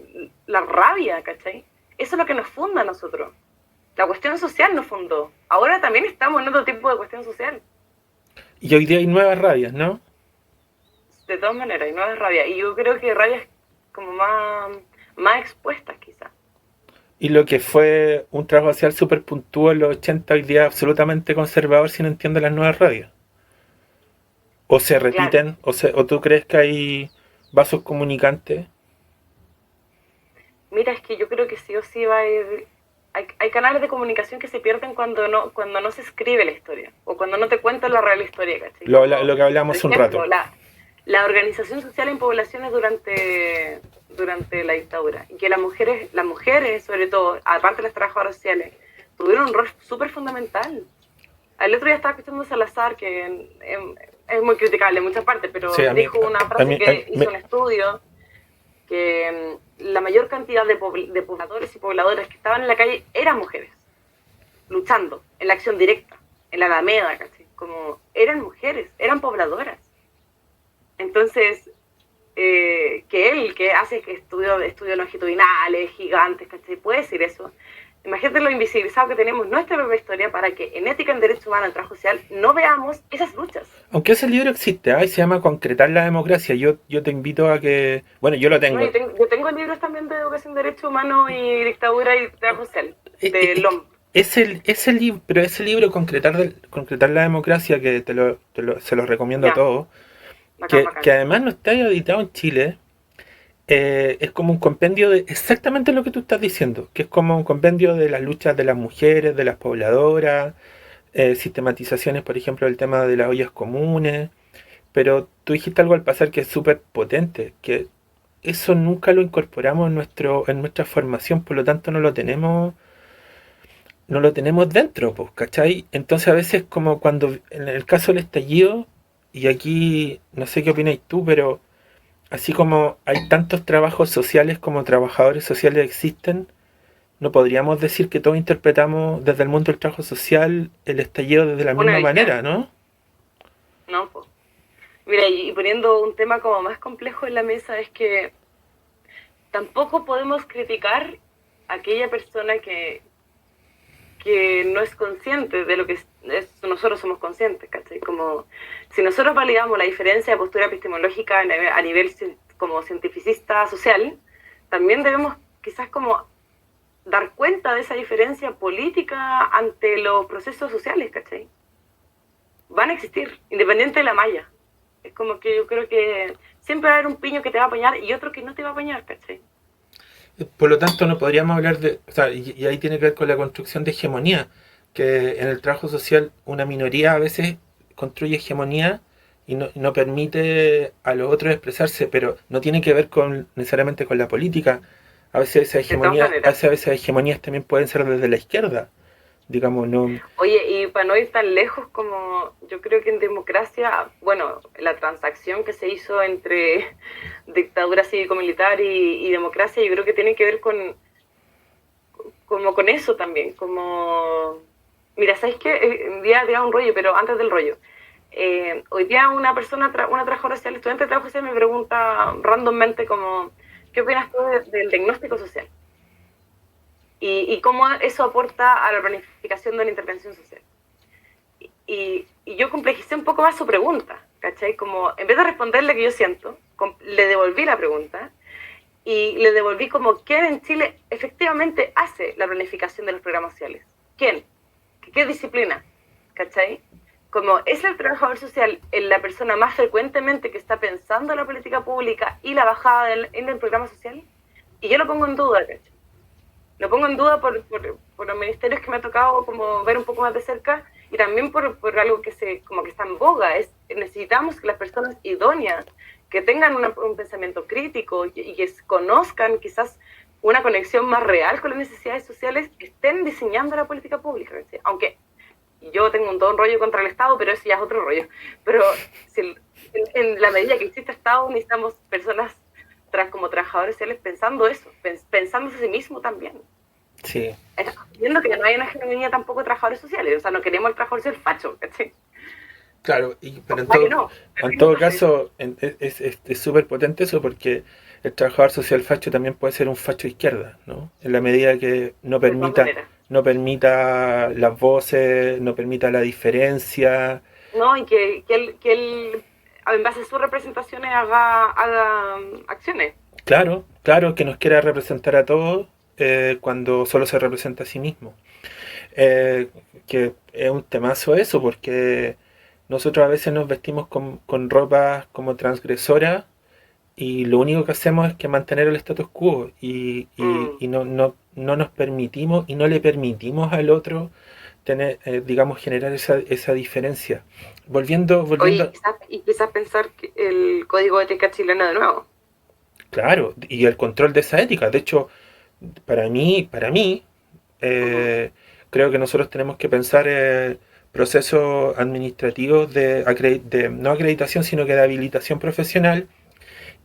la rabia, ¿cachai? Eso es lo que nos funda a nosotros. La cuestión social nos fundó. Ahora también estamos en otro tipo de cuestión social. Y hoy día hay nuevas rabias, ¿no? De todas maneras, hay nuevas rabias. Y yo creo que rabias como más expuestas, quizás. Y lo que fue un trabajo social súper puntual en los 80, hoy día absolutamente conservador si no entiende las nuevas rabias. O se repiten, claro. O tú crees que hay vasos comunicantes. Mira, es que yo creo que sí o sí va a ir... Hay canales de comunicación que se pierden cuando no se escribe la historia, o cuando no te cuentan la real historia, ¿cachai? Lo que hablamos un rato. La organización social en poblaciones durante la dictadura, y que las mujeres, sobre todo, aparte de las trabajadoras sociales, tuvieron un rol súper fundamental. El otro día estaba escuchando a Salazar, que es muy criticable en muchas partes, pero sí, dijo una frase que hizo un estudio, que la mayor cantidad de pobladores y pobladoras que estaban en la calle eran mujeres, luchando en la acción directa, en la Alameda, ¿cachai? Como eran mujeres, eran pobladoras. Entonces, que él, que hace estudios longitudinales, gigantes, ¿cachai? Puede decir eso. Imagínate lo invisibilizado que tenemos nuestra propia historia para que en Ética en Derechos Humanos, en Trabajo Social, no veamos esas luchas. Aunque ese libro existe, y se llama Concretar la Democracia. Yo te invito a que... Bueno, yo lo tengo. No, yo tengo libros también de Educación, Derechos Humanos y Dictadura y Trabajo Social, de LOM. Pero ese libro, Concretar la Democracia, que se lo recomiendo a todos, que además no está editado en Chile, es como un compendio de exactamente lo que tú estás diciendo, que es como un compendio de las luchas de las mujeres, de las pobladoras, sistematizaciones, por ejemplo, del tema de las ollas comunes. Pero tú dijiste algo al pasar que es súper potente, que eso nunca lo incorporamos en nuestra formación, por lo tanto no lo tenemos dentro, pues, ¿cachai? Entonces a veces, como cuando en el caso del estallido, y aquí no sé qué opináis tú, pero así como hay tantos trabajos sociales como trabajadores sociales existen, no podríamos decir que todos interpretamos desde el mundo del trabajo social el estallido desde la Una misma visión, manera, ¿no? ¿no? Po. Mira, y poniendo un tema como más complejo en la mesa, es que tampoco podemos criticar a aquella persona que no es consciente de lo que nosotros somos conscientes, ¿cachai? Como si nosotros validamos la diferencia de postura epistemológica a nivel como cientificista social, también debemos quizás como dar cuenta de esa diferencia política ante los procesos sociales, ¿cachai? Van a existir, independiente de la malla. Es como que yo creo que siempre va a haber un piño que te va a apañar y otro que no te va a apañar, ¿cachai? Por lo tanto, no podríamos hablar de... O sea, y ahí tiene que ver con la construcción de hegemonía, que en el trabajo social una minoría a veces construye hegemonía y no permite a los otros expresarse, pero no tiene que ver necesariamente con la política. A veces esas hegemonías también pueden ser desde la izquierda, digamos, no... Oye, y para no ir tan lejos, como yo creo que en democracia, bueno, la transacción que se hizo entre dictadura cívico-militar y democracia, yo creo que tiene que ver con eso también, como... Mira, ¿sabes qué? Un día un rollo, pero antes del rollo. Hoy día una persona, una trabajadora social, estudiante de trabajo social, me pregunta randommente como, ¿qué opinas tú del diagnóstico social? Y cómo eso aporta a la planificación de la intervención social. Y yo complejicé un poco más su pregunta, ¿cachai? Como, en vez de responderle que yo siento, le devolví la pregunta y le devolví como, ¿quién en Chile efectivamente hace la planificación de los programas sociales? ¿Quién? ¿Qué disciplina? ¿Cachai? Como, ¿es el trabajador social la persona más frecuentemente que está pensando en la política pública y la bajada en el programa social? Y yo lo pongo en duda, ¿cachai? Lo pongo en duda por los ministerios que me ha tocado como ver un poco más de cerca y también por algo que como que está en boga. Necesitamos que las personas idóneas, que tengan un pensamiento crítico y que conozcan quizás una conexión más real con las necesidades sociales, estén diseñando la política pública. ¿Sí? Aunque yo tengo todo un rollo contra el Estado, pero eso ya es otro rollo. Pero si en la medida que existe Estado, necesitamos personas como trabajadores sociales pensando eso, pensándose a sí mismo también. Sí. Viendo que no hay una hegemonía tampoco de trabajadores sociales, o sea, no queremos el trabajador social facho, ¿sí? Claro, pero en todo caso es súper potente eso porque el trabajador social facho también puede ser un facho izquierda, ¿no? En la medida que no permita las voces, no permita la diferencia. No, y que él en base a sus representaciones haga acciones. Claro, que nos quiera representar a todos cuando solo se representa a sí mismo. Que es un temazo eso, porque nosotros a veces nos vestimos con ropas como transgresoras y lo único que hacemos es que mantener el status quo y no nos permitimos y no le permitimos al otro tener, digamos, generar esa diferencia. Volviendo... Oye, quizás pensar que el código de ética chileno de nuevo. Claro, y el control de esa ética. De hecho, para mí creo que nosotros tenemos que pensar procesos administrativos de no acreditación, sino que de habilitación profesional,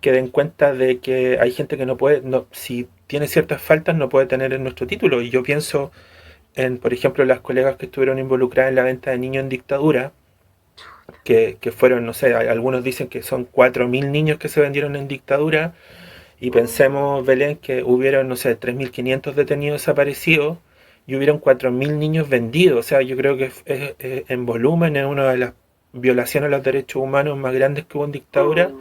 que den cuenta de que hay gente que no puede, si tiene ciertas faltas, no puede tener nuestro título. Y yo pienso en, por ejemplo, las colegas que estuvieron involucradas en la venta de niños en dictadura, que fueron, no sé, algunos dicen que son 4.000 niños que se vendieron en dictadura, y pensemos, Belén, que hubieron, no sé, 3.500 detenidos desaparecidos y hubieron 4.000 niños vendidos. O sea, yo creo que en volumen es una de las violaciones a los derechos humanos más grandes que hubo en dictadura,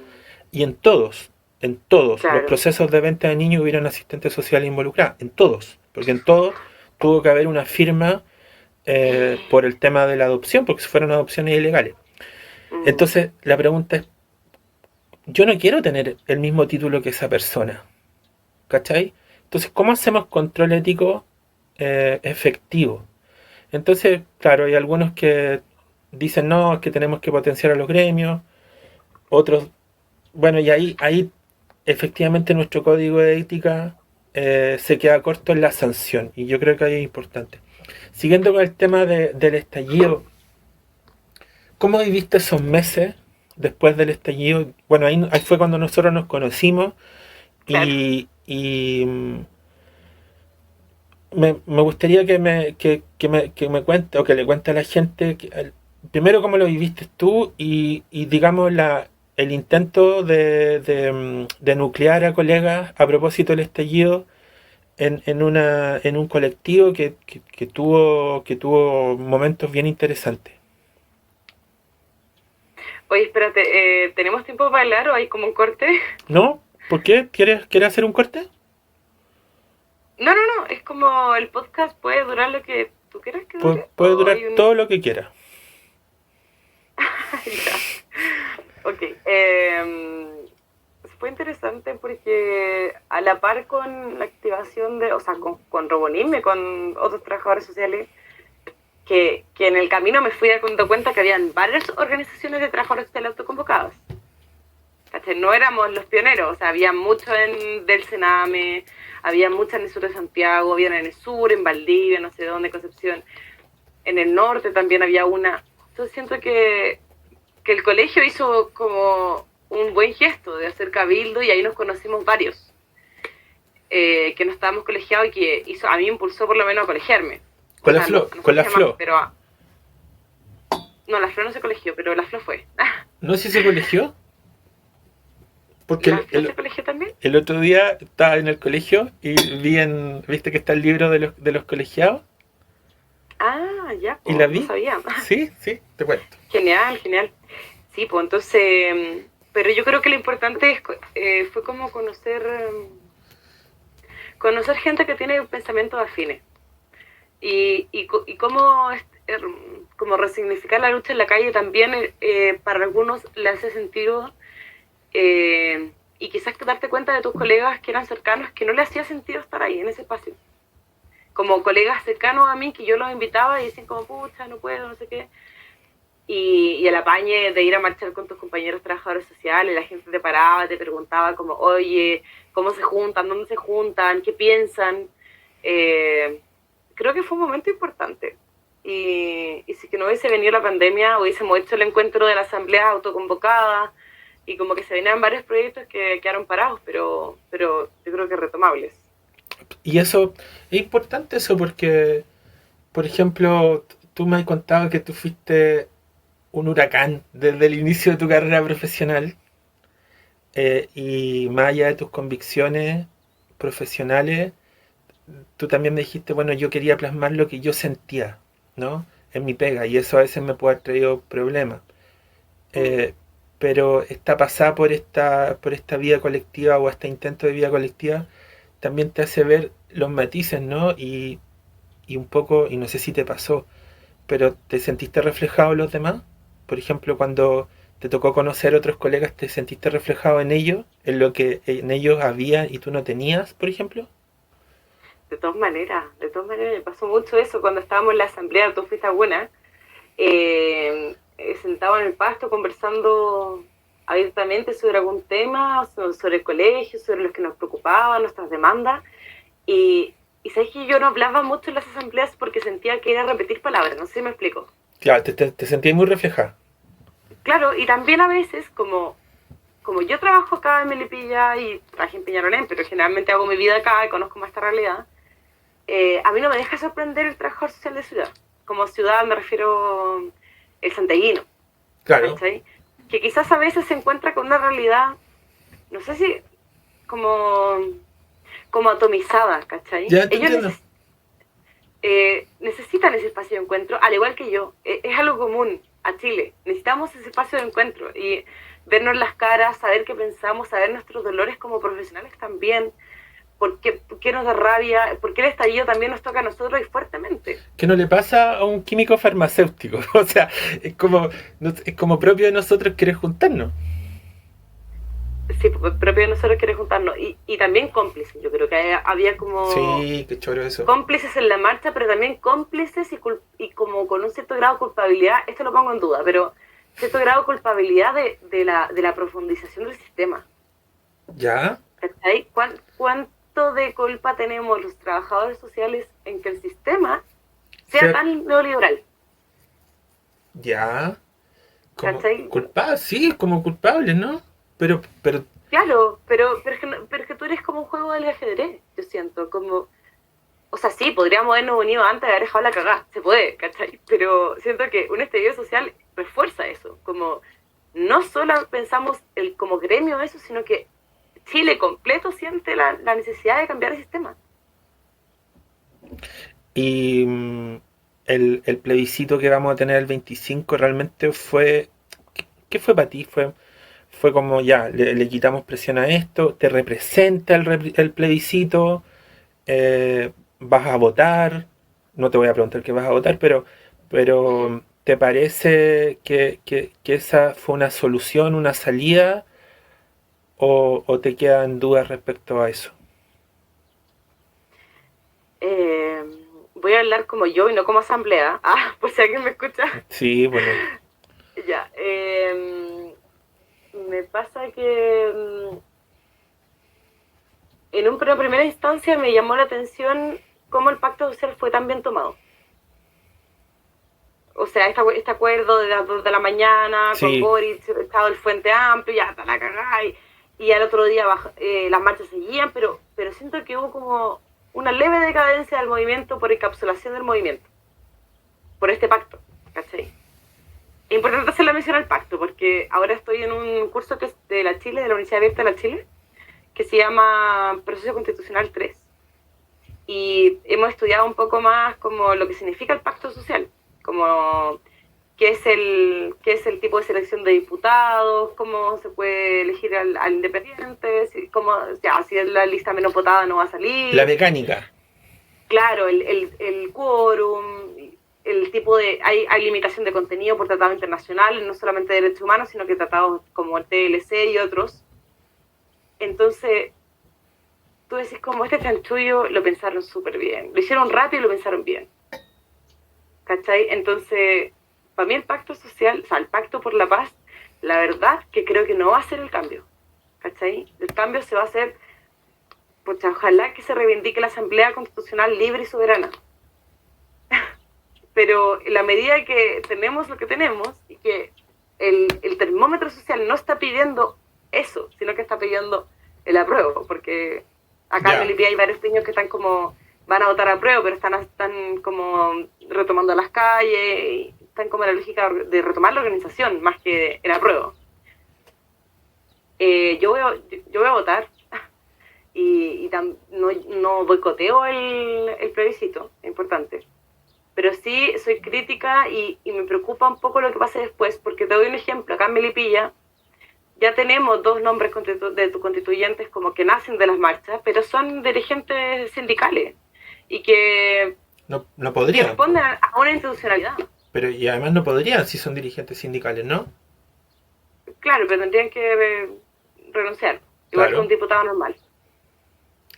y en todos claro, los procesos de venta de niños hubieron asistentes sociales involucrados, en todos, porque en todos tuvo que haber una firma por el tema de la adopción, porque fueron adopciones ilegales. Entonces, la pregunta es, yo no quiero tener el mismo título que esa persona, ¿cachai? Entonces, ¿cómo hacemos control ético efectivo? Entonces, claro, hay algunos que dicen, no, es que tenemos que potenciar a los gremios, otros, bueno, y ahí efectivamente nuestro código de ética se queda corto en la sanción, y yo creo que ahí es importante. Siguiendo con el tema del estallido, ¿cómo viviste esos meses después del estallido? Bueno, ahí fue cuando nosotros nos conocimos y me gustaría que me cuente o que le cuente a la gente primero cómo lo viviste tú y digamos el intento de nuclear a colegas a propósito del estallido en un colectivo que tuvo momentos bien interesantes. Oye, espérate, ¿tenemos tiempo para hablar o hay como un corte? ¿No? ¿Por qué? ¿Quieres hacer un corte? No, es como el podcast puede durar lo que tú quieras que dure. Puede durar todo lo que quiera. Ya. Ok. Fue interesante porque a la par con la activación de, o sea, con Robonisme, con otros trabajadores sociales, que en el camino me fui dando cuenta que habían varias organizaciones de trabajadores sociales autoconvocadas. ¿Cachai? No éramos los pioneros, o sea, había muchos del Sename, había muchas en el sur de Santiago, había en el sur, en Valdivia, no sé dónde, Concepción. En el norte también había una. Entonces siento que el colegio hizo como un buen gesto de hacer cabildo y ahí nos conocimos varios que no estábamos colegiados y que a mí me impulsó por lo menos a colegiarme. Con la Flo, con la Flo. No, la Flo no se colegió, pero la Flo fue. ¿No sé si se colegió? Porque ¿La Flo se colegió también? El otro día estaba en el colegio y ¿viste que está el libro de los colegiados? Ah, ya, pues, ¿y la vi? No sabía. Sí, te cuento. Genial. Sí, pues entonces, pero yo creo que lo importante fue como conocer gente que tiene pensamientos afines y cómo resignificar la lucha en la calle también para algunos le hace sentido y quizás darte cuenta de tus colegas que eran cercanos que no le hacía sentido estar ahí en ese espacio. Como colegas cercanos a mí que yo los invitaba y decían como, pucha, no puedo, no sé qué. Y el apañe de ir a marchar con tus compañeros trabajadores sociales, la gente te paraba, te preguntaba como, oye, ¿cómo se juntan? ¿Dónde se juntan? ¿Qué piensan? Creo que fue un momento importante. Y si que no hubiese venido la pandemia, hubiésemos hecho el encuentro de la asamblea autoconvocada y como que se venían varios proyectos que quedaron parados, pero yo creo que retomables. Y eso, es importante eso porque, por ejemplo, tú me has contado que tú fuiste un huracán desde el inicio de tu carrera profesional y más allá de tus convicciones profesionales, tú también me dijiste, bueno, yo quería plasmar lo que yo sentía, ¿no? En mi pega y eso a veces me puede haber traído problemas. Pero esta pasada por esta vida colectiva o este intento de vida colectiva también te hace ver los matices, ¿no? Y un poco, y no sé si te pasó, pero ¿te sentiste reflejado en los demás? Por ejemplo, cuando te tocó conocer otros colegas, ¿te sentiste reflejado en ellos? ¿En lo que en ellos había y tú no tenías, por ejemplo? De todas maneras, me pasó mucho eso cuando estábamos en la asamblea, tú fuiste buena, sentado en el pasto conversando abiertamente sobre algún tema, sobre el colegio, sobre lo que nos preocupaba, nuestras demandas, y sabes que yo no hablaba mucho en las asambleas porque sentía que era repetir palabras, no sé si me explico. Claro, te sentí muy reflejada. Claro, y también a veces, como yo trabajo acá en Melipilla y trabajé en Peñalolén, pero generalmente hago mi vida acá y conozco más esta realidad, a mí no me deja sorprender el trabajador social de ciudad. Como ciudad me refiero el santiaguino. Claro. ¿Cachai? Que quizás a veces se encuentra con una realidad, no sé si como atomizada, ¿cachai? Ya te entiendo. Necesitan ese espacio de encuentro, al igual que yo. Es algo común a Chile. Necesitamos ese espacio de encuentro y vernos las caras, saber qué pensamos, saber nuestros dolores como profesionales también. ¿Por qué nos da rabia? ¿Por qué el estallido también nos toca a nosotros y fuertemente? Que no le pasa a un químico farmacéutico. O sea, es como propio de nosotros querer juntarnos. Sí, propio de nosotros querer juntarnos. Y también cómplices. Yo creo que había como... Sí, qué choro eso. Cómplices en la marcha, pero también cómplices y como con un cierto grado de culpabilidad. Esto lo pongo en duda, pero cierto grado de culpabilidad de la profundización del sistema. ¿Ya? ¿Cachai? ¿Cuánto de culpa tenemos los trabajadores sociales en que el sistema sea tan neoliberal? Ya. Como culpables, sí, como culpables, ¿no? Pero claro, pero es que tú eres como un juego del ajedrez, yo siento, como o sea, sí, podríamos habernos unido antes de haber dejado la cagada, se puede, ¿cachai? Pero siento que un estallido social refuerza eso, como no solo pensamos como gremio eso, sino que Chile completo siente la necesidad de cambiar el sistema. Y el plebiscito que vamos a tener el 25 realmente fue... ¿Qué fue para ti? Fue como ya, le quitamos presión a esto, te representa el plebiscito, vas a votar, no te voy a preguntar qué vas a votar, pero ¿te parece que esa fue una solución, una salida, o te quedan dudas respecto a eso? Voy a hablar como yo y no como asamblea, por si alguien me escucha. Sí, bueno. Ya, me pasa que en una primera instancia me llamó la atención cómo el pacto social fue tan bien tomado. O sea, este acuerdo de las 2 de la mañana Sí. con Boric, Estado del Frente Amplio, ya está la cagada, y al otro día las marchas seguían, pero siento que hubo como una leve decadencia del movimiento por encapsulación del movimiento, por este pacto, ¿cachai? Es importante hacer la mención al pacto, porque ahora estoy en un curso que es de la Chile, de la Universidad Abierta de la Chile, que se llama Proceso Constitucional 3. Y hemos estudiado un poco más como lo que significa el pacto social, como qué es el tipo de selección de diputados, cómo se puede elegir al independiente, si es la lista menos votada no va a salir. La mecánica. Claro, el quórum, el tipo de... Hay limitación de contenido por tratados internacionales, no solamente de derechos humanos, sino que tratados como el TLC y otros. Entonces, tú decís como este chanchullo lo pensaron súper bien. Lo hicieron rápido y lo pensaron bien. ¿Cachai? Entonces, para mí el pacto social, o sea, el pacto por la paz, la verdad que creo que no va a ser el cambio. ¿Cachai? El cambio se va a hacer... Pues ojalá que se reivindique la Asamblea Constitucional libre y soberana. Pero en la medida que tenemos lo que tenemos y que el termómetro social no está pidiendo eso, sino que está pidiendo el apruebo, porque acá en Melipilla hay varios niños que están como, van a votar apruebo, pero están como retomando las calles, y están como en la lógica de retomar la organización más que el apruebo. Yo voy a votar y no boicoteo el plebiscito, es importante. Pero sí soy crítica y me preocupa un poco lo que pase después, porque te doy un ejemplo. Acá en Melipilla ya tenemos 2 nombres de constituyentes como que nacen de las marchas, pero son dirigentes sindicales y que no podrían. responden a una institucionalidad. Pero y además no podrían si son dirigentes sindicales, ¿no? Claro, pero tendrían que renunciar, igual que un diputado normal.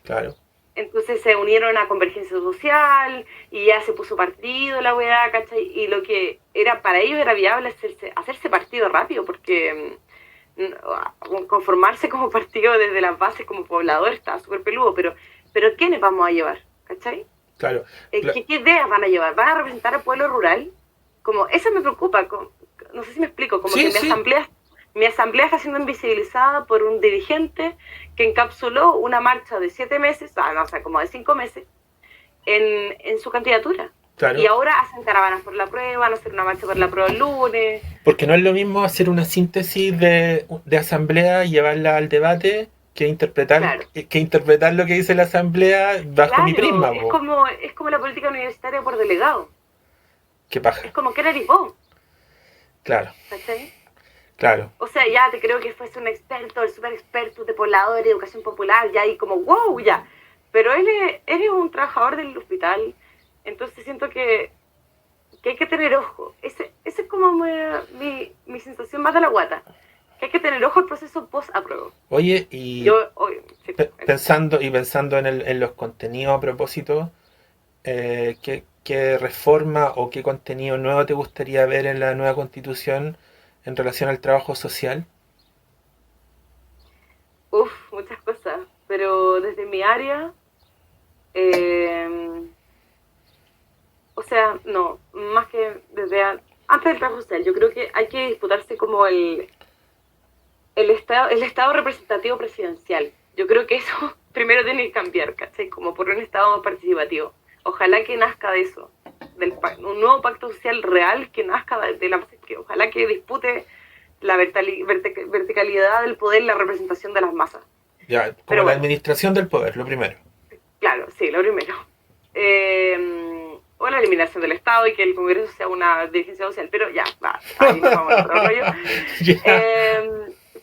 Claro. Entonces se unieron a Convergencia Social y ya se puso partido la weá, ¿cachai? Y lo que era para ellos era viable hacerse partido rápido, porque conformarse como partido desde las bases como poblador está súper peludo, pero ¿quiénes vamos a llevar? ¿Cachai? Claro. ¿Qué ideas van a llevar? ¿Van a representar al pueblo rural? Como, eso me preocupa, no sé si me explico, como que mi asamblea está siendo invisibilizada por un dirigente que encapsuló una marcha de 7 meses, como de 5 meses, en su candidatura. Claro. Y ahora hacen caravanas por la prueba, van a hacer una marcha por la prueba el lunes. Porque no es lo mismo hacer una síntesis de asamblea y llevarla al debate que interpretar lo que dice la asamblea bajo mi prisma. Es como la política universitaria por delegado. ¿Qué paja? Es como que eres vos. Claro. ¿Cachai? Claro. O sea, ya te creo que fuese un experto, el súper experto de poblador, de educación popular, ya, y como, wow, ya. Pero él es un trabajador del hospital, entonces siento que hay que tener ojo. Ese es como mi sensación más de la guata. Que hay que tener ojo al proceso post-apruebo. Oye, y pensando en los contenidos a propósito, ¿qué reforma o qué contenido nuevo te gustaría ver en la nueva Constitución en relación al trabajo social? Muchas cosas, pero desde mi área, o sea, no, más que antes del trabajo social, yo creo que hay que disputarse como el estado representativo presidencial. Yo creo que eso primero tiene que cambiar, ¿cachai? Como por un estado más participativo. Ojalá que nazca de eso, un nuevo pacto social real que nazca de la que ojalá que dispute la verticalidad del poder y la representación de las masas. Ya, como Pero la bueno, administración del poder, lo primero. claro, sí, lo primero. O la eliminación del Estado y que el Congreso sea una dirigencia social, pero ya, va, ahí nos vamos a otro rollo.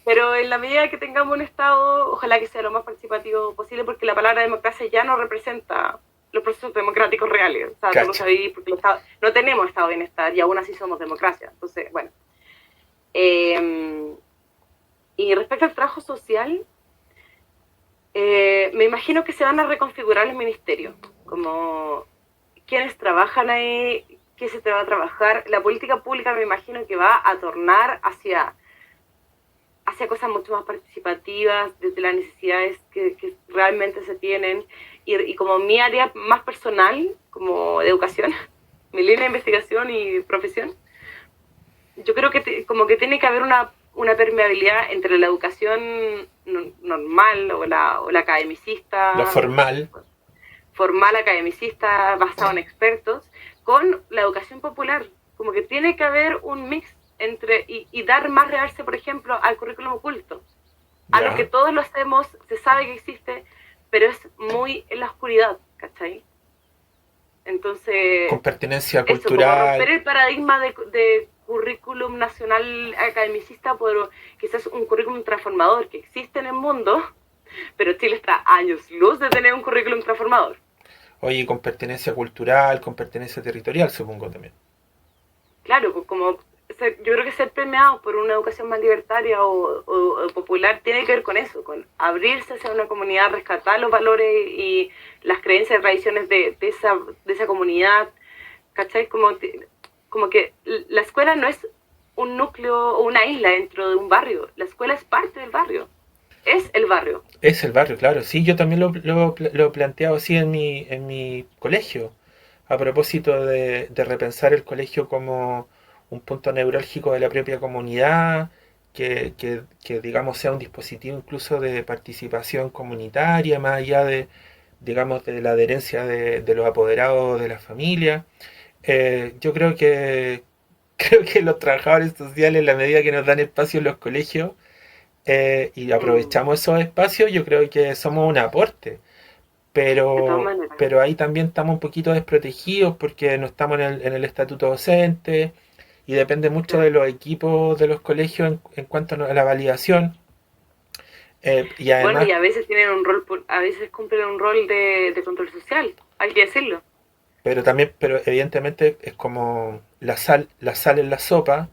Pero en la medida que tengamos un Estado, ojalá que sea lo más participativo posible, porque la palabra democracia ya no representa los procesos democráticos reales. O sea, tú lo sabéis, porque no tenemos Estado de bienestar y aún así somos democracia. Entonces, bueno. Y respecto al trabajo social, me imagino que se van a reconfigurar los ministerios, como quiénes trabajan ahí, qué se te va a trabajar. La política pública me imagino que va a tornar hacia cosas mucho más participativas, desde las necesidades que realmente se tienen, y como mi área más personal, como de educación, mi línea de investigación y profesión, yo creo que como que tiene que haber una permeabilidad entre la educación normal o la academicista, lo formal academicista basado en expertos, con la educación popular. Como que tiene que haber un mix entre y dar más realce, por ejemplo, al currículum oculto, a lo que todos lo hacemos, se sabe que existe, pero es muy en la oscuridad, ¿cachai? Entonces, con pertenencia eso, cultural. como romper el paradigma de currículum nacional academicista por quizás un currículum transformador que existe en el mundo, pero Chile está años luz de tener un currículum transformador. Oye, con pertenencia cultural, con pertenencia territorial, supongo también. Claro, pues como yo creo que ser premiados por una educación más libertaria o popular tiene que ver con eso, con abrirse hacia una comunidad, rescatar los valores y las creencias y tradiciones de esa comunidad, ¿cachai? Como que la escuela no es un núcleo o una isla dentro de un barrio, la escuela es parte del barrio, es el barrio. Es el barrio, claro. Sí, yo también lo he planteado así en mi colegio, a propósito de repensar el colegio como un punto neurálgico de la propia comunidad, que digamos sea un dispositivo incluso de participación comunitaria, más allá digamos, de la adherencia de los apoderados de la familia. Yo creo que los trabajadores sociales, en la medida que nos dan espacio en los colegios, y aprovechamos esos espacios, yo creo que somos un aporte. Pero ahí también estamos un poquito desprotegidos porque no estamos en el estatuto docente y depende mucho de los equipos de los colegios en cuanto a la validación. Y además, bueno, y a veces tienen un rol, a veces cumplen un rol de control social, hay que decirlo. Pero evidentemente es como la sal en la sopa,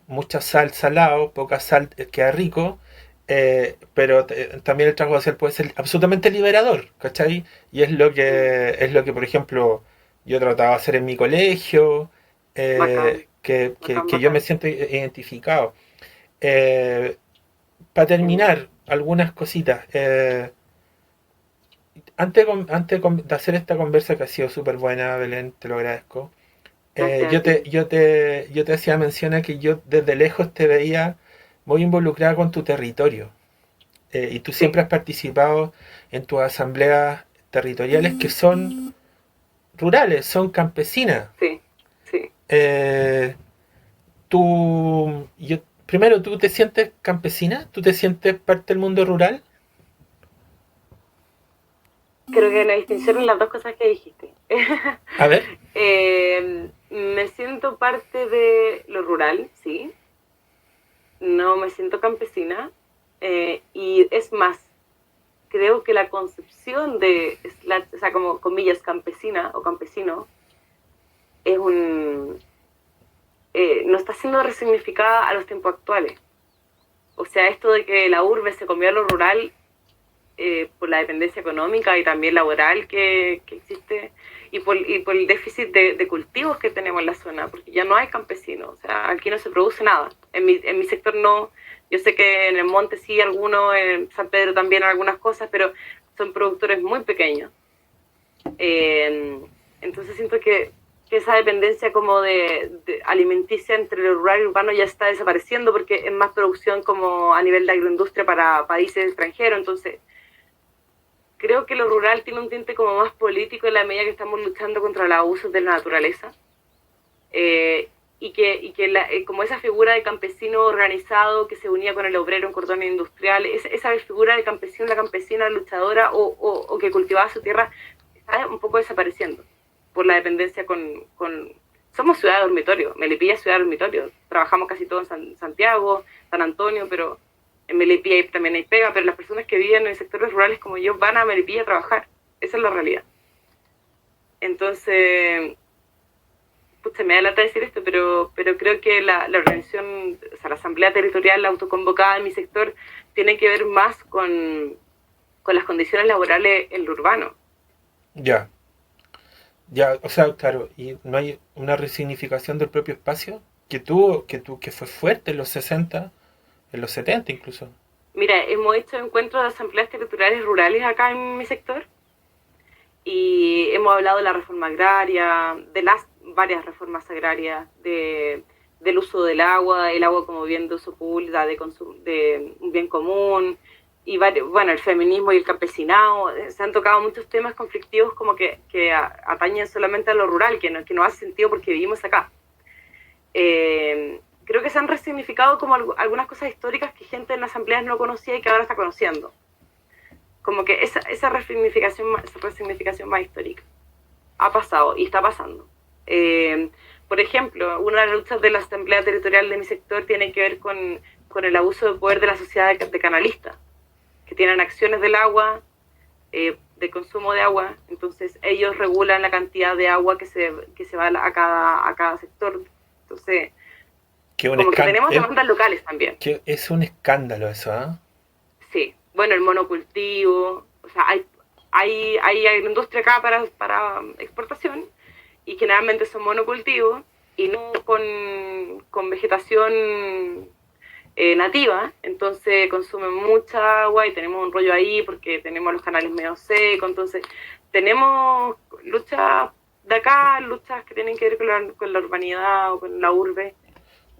mucha sal salado, poca sal queda rico, pero también el trabajo social puede ser absolutamente liberador, ¿cachai? Y es lo que por ejemplo, yo trataba de hacer en mi colegio, que yo me siento identificado. Para terminar, algunas cositas. Antes de hacer esta conversa que ha sido súper buena, Belén, te lo agradezco. Yo te hacía mención a que yo desde lejos te veía muy involucrada con tu territorio. Y tú siempre has participado en tus asambleas territoriales que son rurales, son campesinas. Sí, sí. Primero, ¿tú te sientes campesina? ¿Tú te sientes parte del mundo rural? Creo que la distinción en las dos cosas que dijiste. A ver. Me siento parte de lo rural, sí. No me siento campesina. Y es más, creo que la concepción de, o sea, como comillas, campesina o campesino, es no está siendo resignificada a los tiempos actuales. O sea, esto de que la urbe se comió a lo rural por la dependencia económica y también laboral que existe y por el déficit de cultivos que tenemos en la zona, porque ya no hay campesinos, o sea, aquí no se produce nada. En mi sector no, yo sé que en el monte sí algunos, en San Pedro también algunas cosas, pero son productores muy pequeños. Entonces siento que esa dependencia como de alimenticia entre lo rural y lo urbano ya está desapareciendo porque es más producción como a nivel de agroindustria para países extranjeros, entonces creo que lo rural tiene un tinte como más político en la medida que estamos luchando contra los abusos de la naturaleza. Como esa figura de campesino organizado que se unía con el obrero en cordón industrial, esa figura de campesino, la campesina luchadora o que cultivaba su tierra, está un poco desapareciendo por la dependencia con somos ciudad de dormitorio, Melipilla es ciudad de dormitorio, trabajamos casi todo en Santiago, San Antonio, pero en Melipilla también hay pega, pero las personas que viven en sectores rurales como yo van a Melipilla a trabajar, esa es la realidad. Entonces, se me da lata decir esto, pero creo que la organización, o sea, la asamblea territorial, la autoconvocada en mi sector, tiene que ver más con las condiciones laborales en lo urbano. Ya. Ya, o sea, claro, y no hay una resignificación del propio espacio que fue fuerte en los 60, en los 70 incluso. Mira, hemos hecho encuentros de asambleas territoriales rurales acá en mi sector y hemos hablado de la reforma agraria, de las varias reformas agrarias, del uso del agua, el agua como bien de uso público, de un bien común, y bueno, el feminismo y el campesinado. Se han tocado muchos temas conflictivos como que atañen solamente a lo rural, que no hace sentido porque vivimos acá. Creo que se han resignificado como algunas cosas históricas que gente en las asambleas no conocía y que ahora está conociendo. Como que esa resignificación más histórica ha pasado y está pasando. Por ejemplo, una de las luchas de la asamblea territorial de mi sector tiene que ver con el abuso de poder de la sociedad de canalistas, que tienen acciones del agua, de consumo de agua. Entonces ellos regulan la cantidad de agua que se va a cada sector. Entonces, como que tenemos demandas locales también. Que es un escándalo eso, ¿eh? Sí, bueno, el monocultivo, o sea, hay industria acá para exportación y generalmente son monocultivos y no con vegetación nativa, entonces consumen mucha agua y tenemos un rollo ahí porque tenemos los canales medio secos. Entonces tenemos luchas de acá, luchas que tienen que ver con la urbanidad o con la urbe.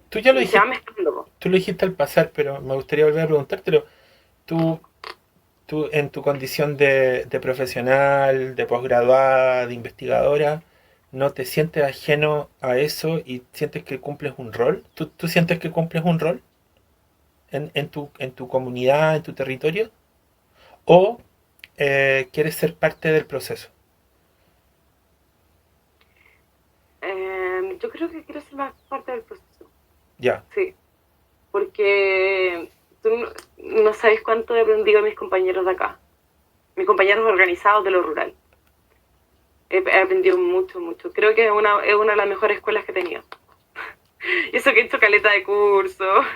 Tú ya lo dijiste al pasar, pero me gustaría volver a preguntártelo. Tú en tu condición de profesional, de posgraduada, de investigadora, ¿no te sientes ajeno a eso y sientes que cumples un rol? ¿Tú sientes que cumples un rol en tu comunidad, en tu territorio? ¿O quieres ser parte del proceso? Yo creo que quiero ser más parte del proceso. Ya. Sí, porque tú no sabes cuánto he aprendido a mis compañeros de acá, mis compañeros organizados de lo rural. He aprendido mucho, mucho. Creo que es una de las mejores escuelas que he tenido. Y eso que he hecho caleta de cursos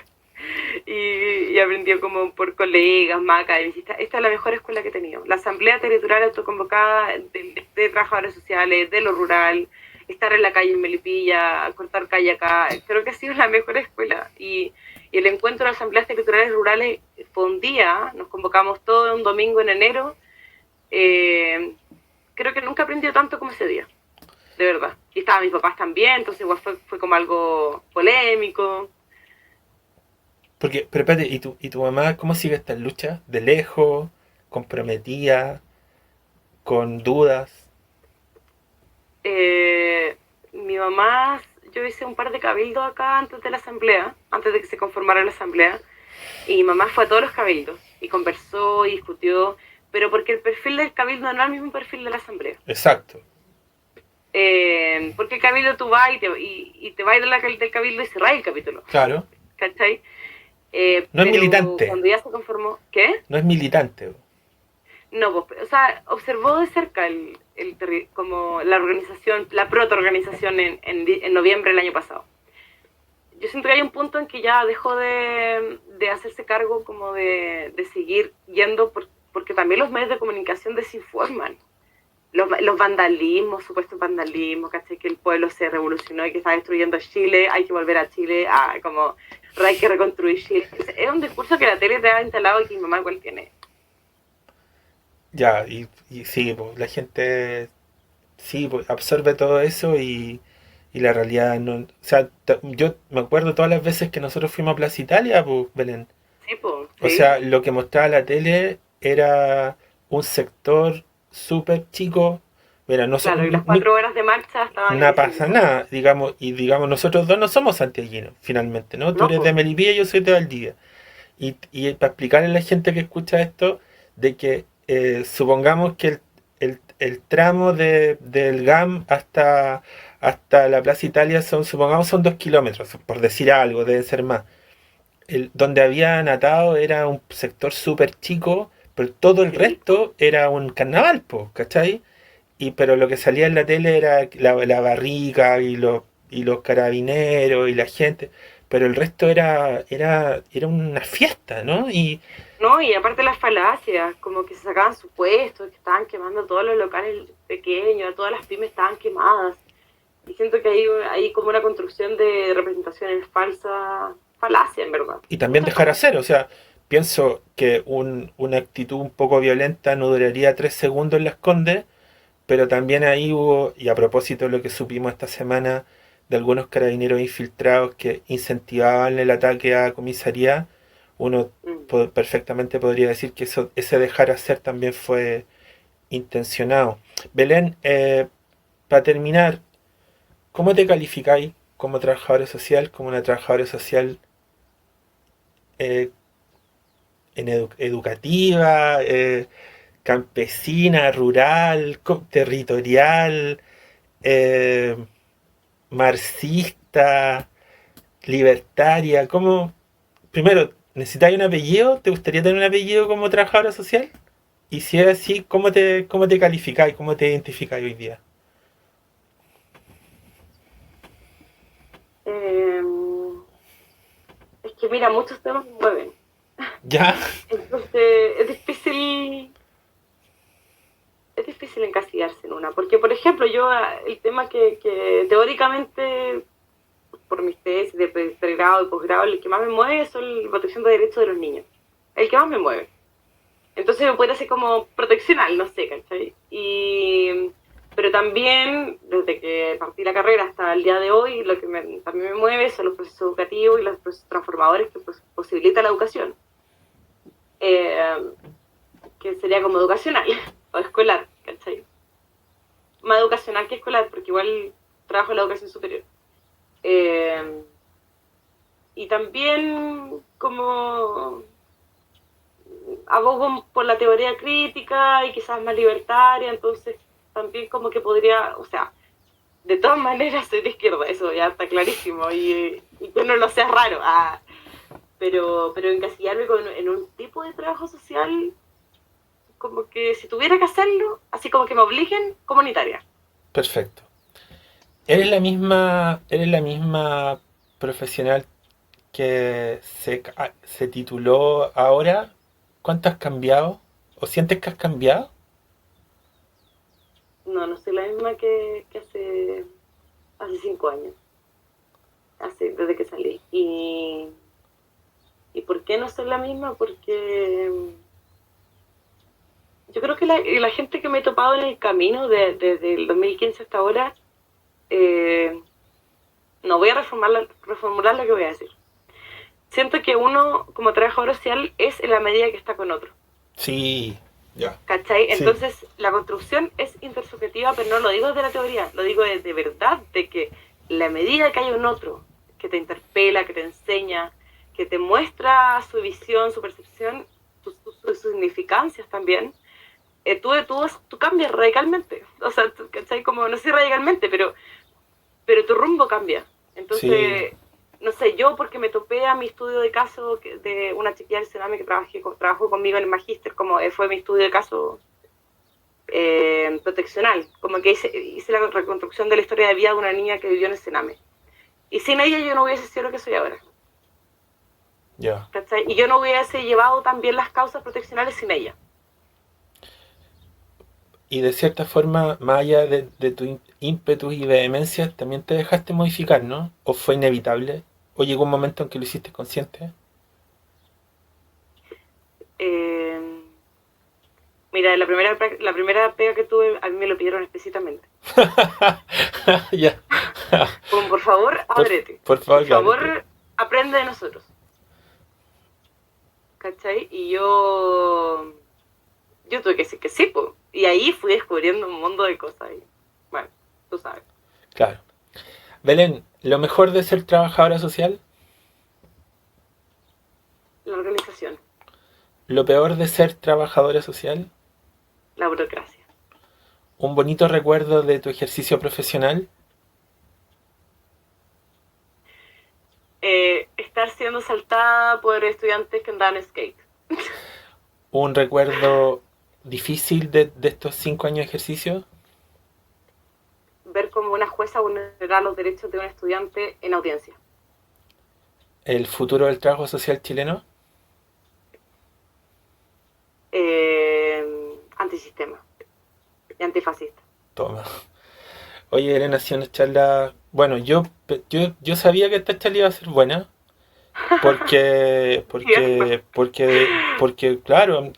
y aprendido como por colegas, más academicistas. Esta es la mejor escuela que he tenido. La Asamblea Territorial Autoconvocada de Trabajadores Sociales, de lo rural, estar en la calle en Melipilla, cortar calle acá. Creo que ha sido la mejor escuela. Y el encuentro de las asambleas territoriales rurales fue un día, nos convocamos todos un domingo en enero. Creo que nunca aprendí tanto como ese día, de verdad. Y estaban mis papás también, entonces igual fue como algo polémico. Pero espérate, ¿y tu mamá cómo sigue esta lucha? ¿De lejos? ¿Comprometida? ¿Con dudas? Mi mamá, yo hice un par de cabildos acá antes de la asamblea, antes de que se conformara la asamblea, y mi mamá fue a todos los cabildos y conversó y discutió, pero porque el perfil del cabildo no es el mismo perfil de la asamblea. Exacto. Porque el cabildo tú vas y te vas del cabildo y cerrás el capítulo. Claro. ¿Cachai? No es militante. Cuando ya se conformó, ¿qué? No es militante. No, pues, o sea, observó de cerca como la organización, la proto-organización en noviembre del año pasado. Yo siento que hay un punto en que ya dejó de hacerse cargo como de seguir yendo, porque también los medios de comunicación desinforman. Los vandalismos, supuestos vandalismos, ¿cachai? Que el pueblo se revolucionó y que está destruyendo Chile, hay que volver a Chile, como hay que reconstruir Chile. Es un discurso que la tele te ha instalado y que mi mamá igual tiene. Ya, y sí, pues, la gente sí, pues, absorbe todo eso y la realidad no... O sea, yo me acuerdo todas las veces que nosotros fuimos a Plaza Italia, pues, Belén. Sí, pues. O sea, lo que mostraba la tele era un sector súper chico. Mira, no, Claro, y las 4 horas de marcha estaban no difíciles. pasa nada, digamos, y digamos, nosotros dos no somos santiaguinos, finalmente, ¿no? Tú No, eres pues. de Melipilla y yo soy de Valdivia. Y para explicarle a la gente que escucha esto, de que supongamos que el tramo del GAM hasta la Plaza Italia supongamos son 2 kilómetros, por decir algo, deben ser más. Donde habían atado era un sector súper chico, pero todo el Sí, resto era un carnaval, po, ¿cachai? Pero lo que salía en la tele era la barrica y los carabineros y la gente, pero el resto era una fiesta, ¿no? no, y aparte las falacias, como que se sacaban supuestos, que estaban quemando todos los locales pequeños, todas las pymes estaban quemadas. Y siento que hay como una construcción de representaciones falsas, falacia en verdad. Y también Mucha dejar falacia. hacer, o sea, pienso que una actitud un poco violenta no duraría 3 segundos en Las Condes, pero también ahí hubo, y a propósito de lo que supimos esta semana de algunos carabineros infiltrados que incentivaban el ataque a comisaría, uno Mm. perfectamente podría decir que ese dejar hacer también fue intencionado. Belén, para terminar, ¿cómo te calificáis como trabajadora social, como una trabajadora social eh, educativa, campesina, rural, territorial, eh, marxista, libertaria? ¿Cómo? Primero, ¿necesitáis un apellido? ¿Te gustaría tener un apellido como trabajadora social? Y si es así, ¿cómo te calificáis? ¿Cómo te identificáis hoy día? Eh, es que mira, muchos temas me mueven. ¿Ya? Entonces es difícil encasillarse en una. Porque, por ejemplo, yo el tema que teóricamente, por mis tesis de pregrado y posgrado, el que más me mueve es la protección de derechos de los niños. El que más me mueve. Entonces me puede hacer como proteccional, no sé, ¿cachai? Pero también, desde que partí la carrera hasta el día de hoy, lo que también me mueve son los procesos educativos y los procesos transformadores que posibilita la educación. Eh, que sería como educacional o escolar, ¿cachai? Más educacional que escolar, porque igual trabajo en la educación superior. Eh, y también como abogo por la teoría crítica y quizás más libertaria, entonces también como que podría, o sea, de todas maneras soy de izquierda, eso ya está clarísimo, y que no lo sea raro, pero encasillarme en un tipo de trabajo social, como que si tuviera que hacerlo, así como que me obliguen, comunitaria. Perfecto. ¿Eres la misma profesional que se tituló ahora? ¿Cuánto has cambiado? ¿O sientes que has cambiado? No, no soy la misma que hace 5 años, desde que salí. ¿Y por qué no soy la misma? Porque yo creo que la gente que me he topado en el camino desde el 2015 hasta ahora, eh, no voy a reformular lo que voy a decir. Siento que uno, como trabajador social, es en la medida que está con otro. Sí, ya. ¿Cachai? Sí, Entonces, la construcción es intersubjetiva, pero no lo digo desde la teoría, lo digo de verdad, de que la medida que hay un otro que te interpela, que te enseña, que te muestra su visión, su percepción, sus significancias también, tú cambias radicalmente. O sea, ¿cachai? Como, no sé radicalmente, pero tu rumbo cambia. sí, Entonces, no sé, yo porque me topé a mi estudio de caso de una chiquilla del Sename que trabajó conmigo en el magíster, como fue mi estudio de caso proteccional, como que hice la reconstrucción de la historia de vida de una niña que vivió en el Sename. Y sin ella yo no hubiese sido lo que soy ahora. ya. ¿Cachai? Y yo no hubiese llevado también las causas proteccionales sin ella. Y de cierta forma, más allá de tu ímpetus y vehemencia, también te dejaste modificar, ¿no? ¿O fue inevitable? ¿O llegó un momento en que lo hiciste consciente? Eh, Mira, la primera pega que tuve, a mí me lo pidieron explícitamente. Ya. Como, por favor, Por, ábrete. por Por favor, claro. favor, aprende de nosotros. ¿Cachai? Y yo yo tuve que decir que sí, pues. Y ahí fui descubriendo un mundo de cosas. Y, bueno, tú sabes. Claro. Belén, ¿lo mejor de ser trabajadora social? La organización, ¿Lo peor de ser trabajadora social? la burocracia. ¿Un bonito recuerdo de tu ejercicio profesional? Estar siendo saltada por estudiantes que andaban en skate. ¿Un recuerdo difícil de estos 5 años de ejercicio? Ver cómo una jueza vulneraba los derechos de un estudiante en audiencia. ¿El futuro del trabajo social chileno? Antisistema y antifascista. Toma. Oye, Elena, ha sido una charla... Bueno, yo sabía que esta charla iba a ser buena. Porque claro,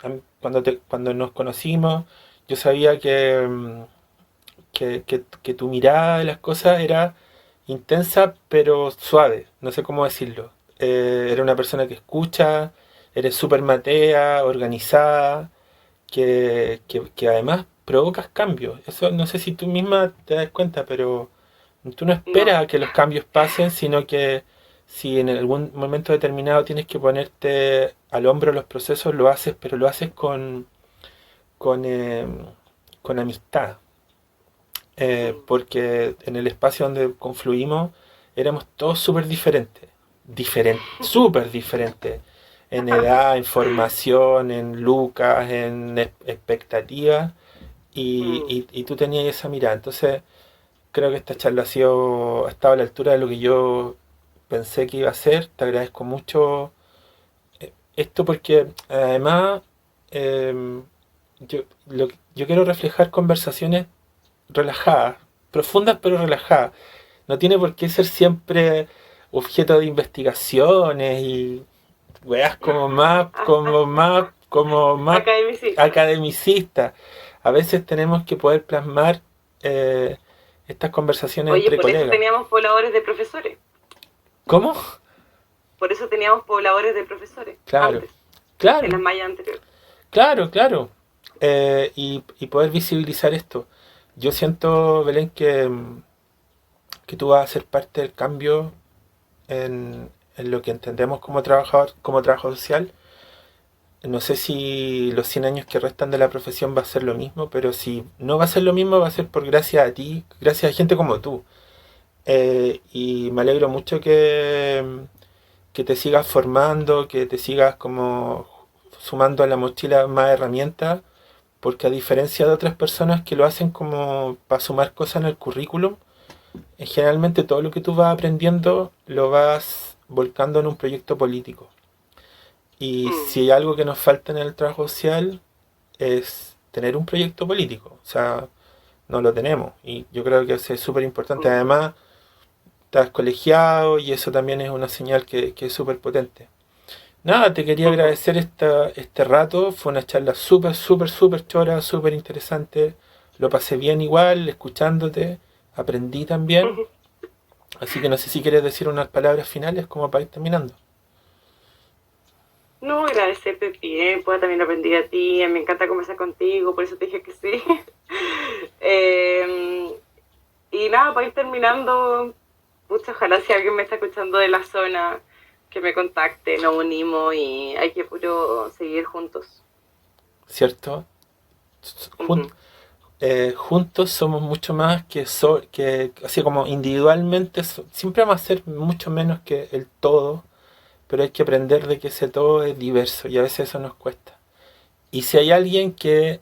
cuando nos conocimos, yo sabía que tu mirada de las cosas era intensa, pero suave. No sé cómo decirlo. Era una persona que escucha, eres súper matea, organizada, que además provocas cambios. Eso no sé si tú misma te das cuenta, pero tú no esperas a que los cambios pasen, sino que si en algún momento determinado tienes que ponerte al hombro los procesos, lo haces, pero lo haces con, eh, con amistad. Porque en el espacio donde confluimos éramos todos súper diferentes, súper diferentes, en edad, en formación, en lucas, en expectativas, y tú tenías esa mirada. Entonces creo que esta charla ha estado a la altura de lo que yo pensé que iba a ser. Te agradezco mucho esto porque además yo quiero reflejar conversaciones relajadas, profundas pero relajadas. No tiene por qué ser siempre objeto de investigaciones y weas como más academicistas. A veces tenemos que poder plasmar estas conversaciones. Oye, entre por colegas. Eso teníamos pobladores de profesores. ¿Cómo? Por eso teníamos pobladores de profesores. Claro, antes, claro. en las mallas anteriores. Claro. Y poder visibilizar esto. Yo siento, Belén, que tú vas a ser parte del cambio en lo que entendemos como trabajador, como trabajo social. No sé si los 100 años que restan de la profesión va a ser lo mismo, pero si no va a ser lo mismo, va a ser por gracias a ti, gracias a gente como tú. Y me alegro mucho que te sigas formando, que te sigas como sumando a la mochila más herramientas, porque a diferencia de otras personas que lo hacen como para sumar cosas en el currículum, generalmente todo lo que tú vas aprendiendo lo vas volcando en un proyecto político. Y si hay algo que nos falta en el trabajo social es tener un proyecto político. O sea, no lo tenemos. Y yo creo que eso es súper importante. Además, estás colegiado y eso también es una señal que es súper potente. Nada, te quería agradecer este rato. Fue una charla súper chora, súper interesante. Lo pasé bien igual, escuchándote. Aprendí también. Así que no sé si quieres decir unas palabras finales como para ir terminando. No, agradecerte el tiempo, también aprendí de ti, me encanta conversar contigo, por eso te dije que sí. Y nada, para ir terminando, ojalá si alguien me está escuchando de la zona, que me contacte, nos unimos y hay que puro seguir juntos. ¿Cierto? Juntos somos mucho más que así como individualmente, siempre vamos a ser mucho menos que el todo. Pero hay que aprender de que ese todo es diverso y a veces eso nos cuesta. Y si hay alguien que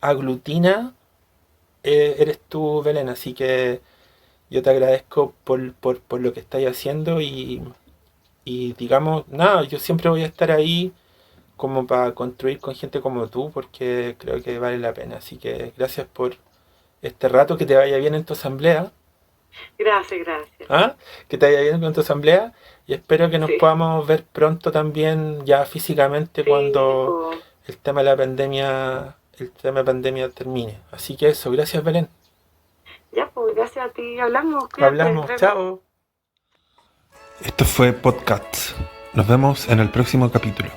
aglutina, eres tú, Belén. Así que yo te agradezco por lo que estáis haciendo y digamos, nada, yo siempre voy a estar ahí como para construir con gente como tú porque creo que vale la pena. Así que gracias por este rato, que te vaya bien en tu asamblea. Gracias. Que te vaya bien con tu asamblea y espero que nos podamos ver pronto también ya físicamente cuando el tema de la pandemia termine. Así que eso, gracias Belén. Ya, pues gracias a ti, hablamos. Chao. Esto fue Podcast. Nos vemos en el próximo capítulo.